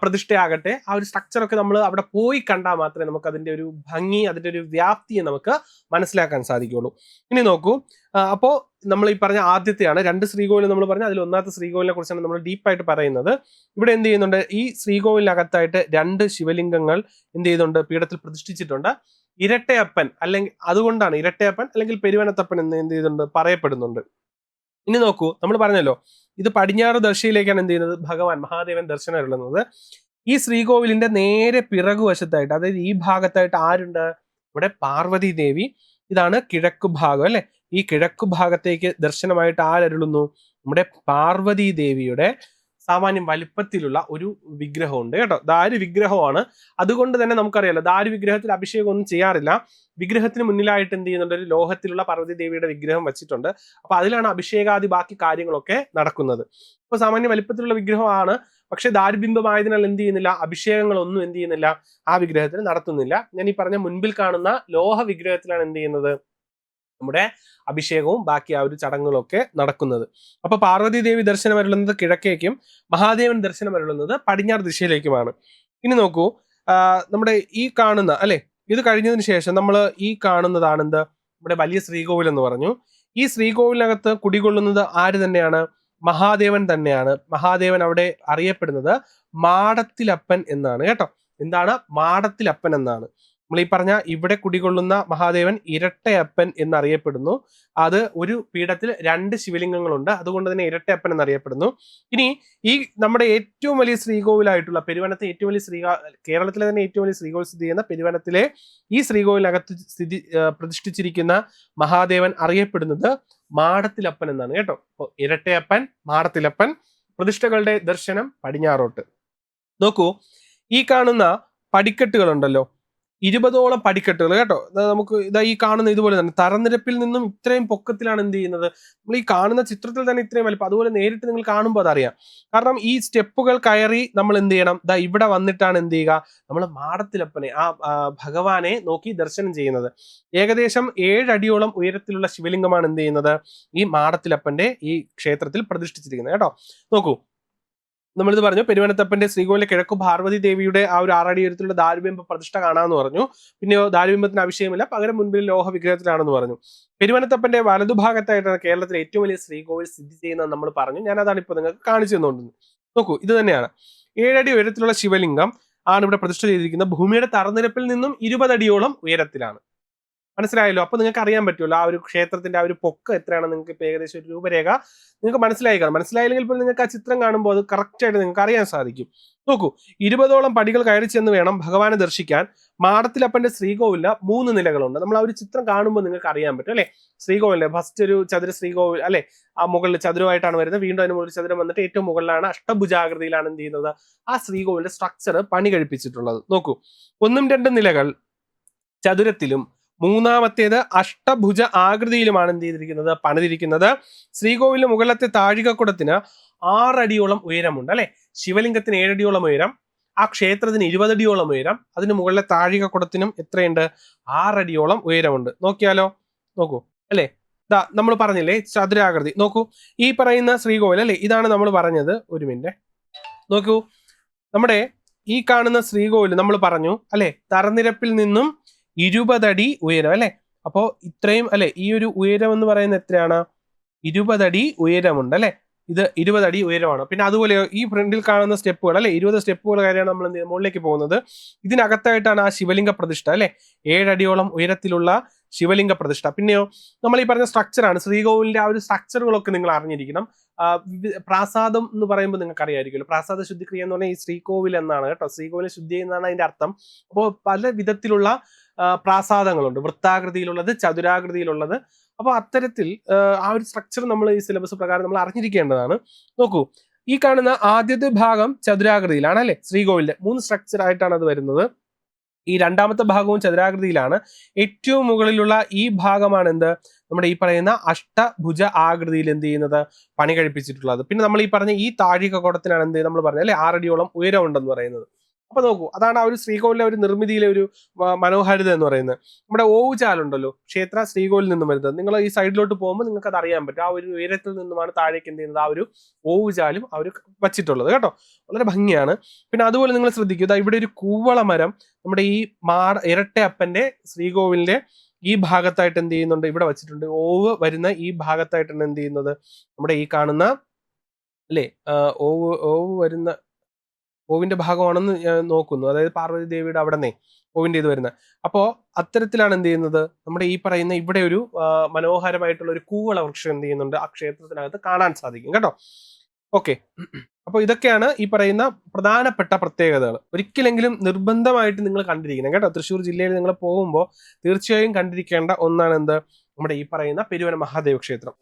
പ്രതിഷ്ഠയാകട്ടെ, ആ ഒരു സ്ട്രക്ചറൊക്കെ നമ്മൾ അവിടെ പോയി കണ്ടാൽ മാത്രമേ നമുക്ക് അതിന്റെ ഒരു ഭംഗി, അതിന്റെ ഒരു വ്യാപ്തിയെ നമുക്ക് മനസ്സിലാക്കാൻ സാധിക്കുള്ളൂ. ഇനി നോക്കൂ, അപ്പോൾ നമ്മൾ ഈ പറഞ്ഞ ആദ്യത്തെയാണ് 2 ശ്രീകോവിൽ നമ്മൾ പറഞ്ഞു. അതിൽ ഒന്നാമത്തെ ശ്രീകോവിലിനെ കുറിച്ചാണ് നമ്മൾ ഡീപ്പായിട്ട് പറയുന്നത്. ഇവിടെ എന്ത് ചെയ്യുന്നുണ്ട്, ഈ ശ്രീകോവിലിനകത്തായിട്ട് 2 ശിവലിംഗങ്ങൾ എന്ത് ചെയ്യുന്നുണ്ട്, പീഠത്തിൽ പ്രതിഷ്ഠിച്ചിട്ടുണ്ട്. ഇരട്ടയപ്പൻ അല്ലെങ്കിൽ അതുകൊണ്ടാണ് ഇരട്ടയപ്പൻ അല്ലെങ്കിൽ പെരുവനത്തപ്പൻ എന്ന് എന്ത് ചെയ്യുന്നുണ്ട്, പറയപ്പെടുന്നുണ്ട്. ഇനി നോക്കൂ, നമ്മൾ പറഞ്ഞല്ലോ ഇത് പടിഞ്ഞാറ് ദർശയിലേക്കാണ് എന്ത് ചെയ്യുന്നത്, ഭഗവാൻ മഹാദേവൻ ദർശനം അരുളുന്നത്. ഈ ശ്രീകോവിലിന്റെ നേരെ പിറകുവശത്തായിട്ട്, അതായത് ഈ ഭാഗത്തായിട്ട് ആരുണ്ട്, ഇവിടെ പാർവതി ദേവി. ഇതാണ് കിഴക്കു ഭാഗം അല്ലെ. ഈ കിഴക്കു ഭാഗത്തേക്ക് ദർശനമായിട്ട് ആരരുളുന്നു, നമ്മുടെ പാർവതി ദേവിയുടെ സാമാന്യം വലിപ്പത്തിലുള്ള ഒരു വിഗ്രഹമുണ്ട് കേട്ടോ. ദാരു വിഗ്രഹമാണ്. അതുകൊണ്ട് തന്നെ നമുക്കറിയാലോ, ദാരു വിഗ്രഹത്തിൽ അഭിഷേകം ഒന്നും ചെയ്യാറില്ല. വിഗ്രഹത്തിന് മുന്നിലായിട്ട് എന്ത് ചെയ്യുന്നുണ്ട്, ഒരു ലോഹത്തിലുള്ള പാർവതി ദേവിയുടെ വിഗ്രഹം വെച്ചിട്ടുണ്ട്. അപ്പൊ അതിലാണ് അഭിഷേകാദി ബാക്കി കാര്യങ്ങളൊക്കെ നടക്കുന്നത്. അപ്പൊ സാമാന്യ വലിപ്പത്തിലുള്ള വിഗ്രഹമാണ്. പക്ഷെ ദാരുബിംബമായതിനാൽ എന്ത് ചെയ്യുന്നില്ല, അഭിഷേകങ്ങളൊന്നും എന്ത് ചെയ്യുന്നില്ല, ആ വിഗ്രഹത്തിന് നടത്തുന്നില്ല. ഞാൻ ഈ പറഞ്ഞ മുൻപിൽ കാണുന്ന ലോഹ വിഗ്രഹത്തിലാണ് എന്ത് ചെയ്യുന്നത്, നമ്മുടെ അഭിഷേകവും ബാക്കി ആ ഒരു ചടങ്ങുകളൊക്കെ നടക്കുന്നത്. അപ്പൊ പാർവതി ദേവി ദർശനം അരുളുന്നത് കിഴക്കേക്കും, മഹാദേവൻ ദർശനം അരുളുന്നത് പടിഞ്ഞാറ് ദിശയിലേക്കുമാണ്. ഇനി നോക്കൂ, നമ്മുടെ ഈ കാണുന്ന അല്ലെ, ഇത് കഴിഞ്ഞതിന് ശേഷം നമ്മൾ ഈ കാണുന്നതാണ് എന്ത്, നമ്മുടെ വലിയ ശ്രീകോവിൽ എന്ന് പറഞ്ഞു. ഈ ശ്രീകോവിലിനകത്ത് കുടികൊള്ളുന്നത് ആര് തന്നെയാണ്, മഹാദേവൻ തന്നെയാണ്. മഹാദേവൻ അവിടെ അറിയപ്പെടുന്നത് മാടത്തിലപ്പൻ എന്നാണ് കേട്ടോ. എന്താണ്? മാടത്തിലപ്പൻ എന്നാണ്. നമ്മൾ ഈ പറഞ്ഞ ഇവിടെ കുടികൊള്ളുന്ന മഹാദേവൻ ഇരട്ടയപ്പൻ എന്നറിയപ്പെടുന്നു. അത് ഒരു പീഠത്തിൽ 2 ശിവലിംഗങ്ങളുണ്ട്, അതുകൊണ്ട് തന്നെ ഇരട്ടയപ്പൻ എന്നറിയപ്പെടുന്നു. ഇനി ഈ നമ്മുടെ ഏറ്റവും വലിയ ശ്രീകോവിലായിട്ടുള്ള പെരുവനത്തെ ഏറ്റവും വലിയ കേരളത്തിലെ തന്നെ ഏറ്റവും വലിയ ശ്രീകോവിൽ സ്ഥിതി ചെയ്യുന്ന പെരുവനത്തിലെ ഈ ശ്രീകോവിലകത്ത് പ്രതിഷ്ഠിച്ചിരിക്കുന്ന മഹാദേവൻ അറിയപ്പെടുന്നത് മാടത്തിലപ്പൻ എന്നാണ് കേട്ടോ. ഇരട്ടയപ്പൻ, മാടത്തിലപ്പൻ. പ്രതിഷ്ഠകളുടെ ദർശനം പടിഞ്ഞാറോട്ട്. നോക്കൂ, ഈ കാണുന്ന പടിക്കെട്ടുകളുണ്ടല്ലോ, 20ഓളം പടിക്കെട്ടുകൾ കേട്ടോ. നമുക്ക് ഇതാ ഈ കാണുന്ന ഇതുപോലെ തന്നെ തറനിരപ്പിൽ നിന്നും ഇത്രയും പൊക്കത്തിലാണ് എന്ത് ചെയ്യുന്നത്. നമ്മൾ ഈ കാണുന്ന ചിത്രത്തിൽ തന്നെ ഇത്രയും വലിപ്പം, അതുപോലെ നേരിട്ട് നിങ്ങൾ കാണുമ്പോൾ അതറിയാം. കാരണം ഈ സ്റ്റെപ്പുകൾ കയറി നമ്മൾ എന്ത് ചെയ്യണം, ദാ ഇവിടെ വന്നിട്ടാണ് എന്ത് ചെയ്യുക, നമ്മൾ മാടത്തിലപ്പനെ ആ ഭഗവാനെ നോക്കി ദർശനം ചെയ്യുന്നത്. ഏകദേശം 7 അടിയോളം ഉയരത്തിലുള്ള ശിവലിംഗമാണ് എന്ത് ചെയ്യുന്നത്, ഈ മാടത്തിലപ്പന്റെ ഈ ക്ഷേത്രത്തിൽ പ്രതിഷ്ഠിച്ചിരിക്കുന്നത് കേട്ടോ. നോക്കൂ, നമ്മളിത് പറഞ്ഞു, പെരുവനത്തപ്പന്റെ ശ്രീകോവിലെ കിഴക്കു പാർവതി ദേവിയുടെ ആ ഒരു 6 അടി ഉയരത്തിലുള്ള ദാരുബിംബ പ്രതിഷ്ഠ കാണാമെന്ന് പറഞ്ഞു. പിന്നെയോ ദാരുബിംബത്തിന് അഭിഷേകമില്ല, പകരം മുൻപിൽ ലോഹ വിഗ്രഹത്തിലാണെന്ന് പറഞ്ഞു. പെരുവനത്തപ്പന്റെ വലതുഭാഗത്തായിട്ടാണ് കേരളത്തിലെ ഏറ്റവും വലിയ ശ്രീകോവിൽ സ്ഥിതി ചെയ്യുന്നത് നമ്മൾ പറഞ്ഞു. ഞാൻ അതാണ് ഇപ്പോൾ നിങ്ങൾക്ക് കാണിച്ചു തന്നുകൊണ്ടിരുന്നത്. നോക്കൂ, ഇത് തന്നെയാണ് 7 അടി ഉയരത്തിലുള്ള ശിവലിംഗം ആണ് ഇവിടെ പ്രതിഷ്ഠ ചെയ്തിരിക്കുന്നത്. ഭൂമിയുടെ തറനിരപ്പിൽ നിന്നും 20 അടിയോളം ഉയരത്തിലാണ്. മനസ്സിലായല്ലോ? അപ്പൊ നിങ്ങൾക്ക് അറിയാൻ പറ്റുമല്ലോ ആ ഒരു ക്ഷേത്രത്തിന്റെ ആ ഒരു പൊക്കം എത്രയാണെന്ന് നിങ്ങൾക്ക് ഇപ്പൊ ഏകദേശം ഒരു രൂപരേഖ നിങ്ങൾക്ക് മനസ്സിലായി കാണും. മനസ്സിലായില്ലെങ്കിൽ ഇപ്പോൾ നിങ്ങൾക്ക് ആ ചിത്രം കാണുമ്പോൾ അത് കറക്റ്റ് ആയിട്ട് നിങ്ങൾക്ക് അറിയാൻ സാധിക്കും. നോക്കൂ, 20ഓളം പടികൾ കയറി ചെന്ന് വേണം ഭഗവാനെ ദർശിക്കാൻ. മാടത്തിലപ്പന്റെ ശ്രീകോവിലിന് 3 നിലകളുണ്ട്. നമ്മൾ ആ ഒരു ചിത്രം കാണുമ്പോൾ നിങ്ങൾക്ക് അറിയാൻ പറ്റും അല്ലെ. ശ്രീകോവിലെ ഫസ്റ്റ് ഒരു ചതുര ശ്രീകോവിൽ അല്ലെ, ആ മുകളിൽ ചതുരമായിട്ടാണ് വരുന്നത്. വീണ്ടും അതിന് മുകളിൽ ചതുരം വന്നിട്ട് ഏറ്റവും മുകളിലാണ് അഷ്ടഭുജാകൃതിയിലാണ് എന്ത് ചെയ്യുന്നത്, ആ ശ്രീകോവിലിന്റെ സ്ട്രക്ചർ പണി കഴിപ്പിച്ചിട്ടുള്ളത്. നോക്കൂ, 1, 2 നിലകൾ ചതുരത്തിലും 3-ാമത്തേത് അഷ്ടഭുജ ആകൃതിയിലുമാണ് എന്ത് ചെയ്തിരിക്കുന്നത്, പണിതിരിക്കുന്നത്. ശ്രീകോവിലിന് മുകളിലത്തെ താഴികക്കുടത്തിന് 6 അടിയോളം ഉയരമുണ്ട് അല്ലെ. ശിവലിംഗത്തിന് 7 അടിയോളം ഉയരം, ആ ക്ഷേത്രത്തിന് 20 അടിയോളം ഉയരം, അതിന് മുകളിലെ താഴികക്കുടത്തിനും എത്രയുണ്ട്, 6 അടിയോളം ഉയരമുണ്ട്. നോക്കിയാലോ, നോക്കൂ അല്ലെ. നമ്മൾ പറഞ്ഞില്ലേ ചതുരാകൃതി. നോക്കൂ, ഈ പറയുന്ന ശ്രീകോവിൽ അല്ലെ, ഇതാണ് നമ്മൾ പറഞ്ഞത്. ഒരു മിനിറ്റ് നോക്കൂ, നമ്മുടെ ഈ കാണുന്ന ശ്രീകോവിൽ നമ്മൾ പറഞ്ഞു അല്ലെ, തറനിരപ്പിൽ നിന്നും 20 അടി ഉയരം അല്ലെ. അപ്പോ ഇത്രയും അല്ലെ, ഈ ഒരു ഉയരം എന്ന് പറയുന്നത് എത്രയാണ്, 20 അടി ഉയരമുണ്ട് അല്ലെ. ഇത് 20 അടി ഉയരമാണ്. പിന്നെ അതുപോലെ ഈ ഫ്രണ്ടിൽ കാണുന്ന സ്റ്റെപ്പുകൾ അല്ലെ, 20 സ്റ്റെപ്പുകൾ കയറിയാണ് നമ്മൾ മുകളിലേക്ക് പോകുന്നത്. ഇതിനകത്തായിട്ടാണ് ആ ശിവലിംഗ പ്രതിഷ്ഠ അല്ലെ, 7 അടിയോളം ഉയരത്തിലുള്ള ശിവലിംഗ പ്രതിഷ്ഠ. പിന്നെയോ നമ്മൾ ഈ പറഞ്ഞ സ്ട്രക്ചറാണ് ശ്രീകോവിലിന്റെ ആ ഒരു സ്ട്രക്ചറുകളൊക്കെ നിങ്ങൾ അറിഞ്ഞിരിക്കണം. പ്രാസാദം എന്ന് പറയുമ്പോൾ നിങ്ങൾക്ക് അറിയാമായിരിക്കുമല്ലോ, പ്രാസാദ ശുദ്ധിക്രിയ എന്ന് പറഞ്ഞാൽ ഈ ശ്രീകോവിൽ എന്നാണ് കേട്ടോ. ശ്രീകോവിലെ ശുദ്ധി എന്നാണ് അതിന്റെ അർത്ഥം. അപ്പോൾ പല വിധത്തിലുള്ള പ്രാസാദങ്ങളുണ്ട്, വൃത്താകൃതിയിലുള്ളത്, ചതുരാകൃതിയിലുള്ളത്. അപ്പോൾ അത്തരത്തിൽ ആ ഒരു സ്ട്രക്ചർ നമ്മൾ ഈ സിലബസ് പ്രകാരം നമ്മൾ അറിഞ്ഞിരിക്കേണ്ടതാണ്. നോക്കൂ, ഈ കാണുന്ന ആദ്യത്തെ ഭാഗം ചതുരാകൃതിയിലാണ് അല്ലെ, ശ്രീകോവിലിന്റെ 3 സ്ട്രക്ചർ ആയിട്ടാണ് അത് വരുന്നത്. ഈ 2-ാമത്തെ ഭാഗവും ചതുരാകൃതിയിലാണ്. ഏറ്റവും മുകളിലുള്ള ഈ ഭാഗമാണ് എന്ത്, നമ്മുടെ ഈ പറയുന്ന അഷ്ടഭുജ ആകൃതിയിൽ എന്ത് ചെയ്യുന്നത്, പണി കഴിപ്പിച്ചിട്ടുള്ളത്. പിന്നെ നമ്മൾ ഈ പറഞ്ഞ ഈ താഴികക്കുടത്തിനാണ് എന്ത് നമ്മൾ പറഞ്ഞത് അല്ലെ, 6 അടിയോളം ഉയരം ഉണ്ടെന്ന് പറയുന്നത്. അപ്പൊ നോക്കൂ, അതാണ് ആ ഒരു ശ്രീകോവിലെ ഒരു നിർമ്മിതിയിലെ ഒരു മനോഹാരിത എന്ന് പറയുന്നത്. നമ്മുടെ ഓവുചാലുണ്ടല്ലോ, ക്ഷേത്ര ശ്രീകോവിലിൽ നിന്നും വരുന്നത്, നിങ്ങൾ ഈ സൈഡിലോട്ട് പോകുമ്പോൾ നിങ്ങൾക്ക് അത് അറിയാൻ പറ്റും. ആ ഒരു ഉയരത്തിൽ നിന്നുമാണ് താഴേക്ക് എന്ത് ചെയ്യുന്നത്, ആ ഒരു ഓവുചാലും അവർ വച്ചിട്ടുള്ളത് കേട്ടോ. വളരെ ഭംഗിയാണ്. പിന്നെ അതുപോലെ നിങ്ങൾ ശ്രദ്ധിക്കുക, ഇവിടെ ഒരു കൂവള മരം നമ്മുടെ ഈ ഇരട്ടയപ്പന്റെ ശ്രീകോവിലിന്റെ ഈ ഭാഗത്തായിട്ട് എന്ത് ചെയ്യുന്നുണ്ട്, ഇവിടെ വെച്ചിട്ടുണ്ട്. ഓവ് വരുന്ന ഈ ഭാഗത്തായിട്ടാണ് എന്ത് ചെയ്യുന്നത്, നമ്മുടെ ഈ കാണുന്ന അല്ലേ ഓവ് വരുന്ന ഓവിന്റെ ഭാഗമാണെന്ന് ഞാൻ നോക്കുന്നു. അതായത് പാർവതി ദേവിയുടെ അവിടെ നിന്നേ ഓവിന്റെ ഇത് വരുന്നത്. അപ്പോൾ അത്തരത്തിലാണ് എന്ത് ചെയ്യുന്നത്, നമ്മുടെ ഈ പറയുന്ന ഇവിടെ ഒരു മനോഹരമായിട്ടുള്ള ഒരു കൂവള വൃക്ഷം എന്ത് ചെയ്യുന്നുണ്ട്, ആ ക്ഷേത്രത്തിനകത്ത് കാണാൻ സാധിക്കും കേട്ടോ. ഓക്കെ, അപ്പോൾ ഇതൊക്കെയാണ് ഈ പറയുന്ന പ്രധാനപ്പെട്ട പ്രത്യേകതകൾ. ഒരിക്കലെങ്കിലും നിർബന്ധമായിട്ട് നിങ്ങൾ കണ്ടിരിക്കണം കേട്ടോ. തൃശ്ശൂർ ജില്ലയിൽ നിങ്ങൾ പോകുമ്പോൾ തീർച്ചയായും കണ്ടിരിക്കേണ്ട ഒന്നാണ് എന്ത്, നമ്മുടെ ഈ പറയുന്ന പെരുവന മഹാദേവ ക്ഷേത്രം.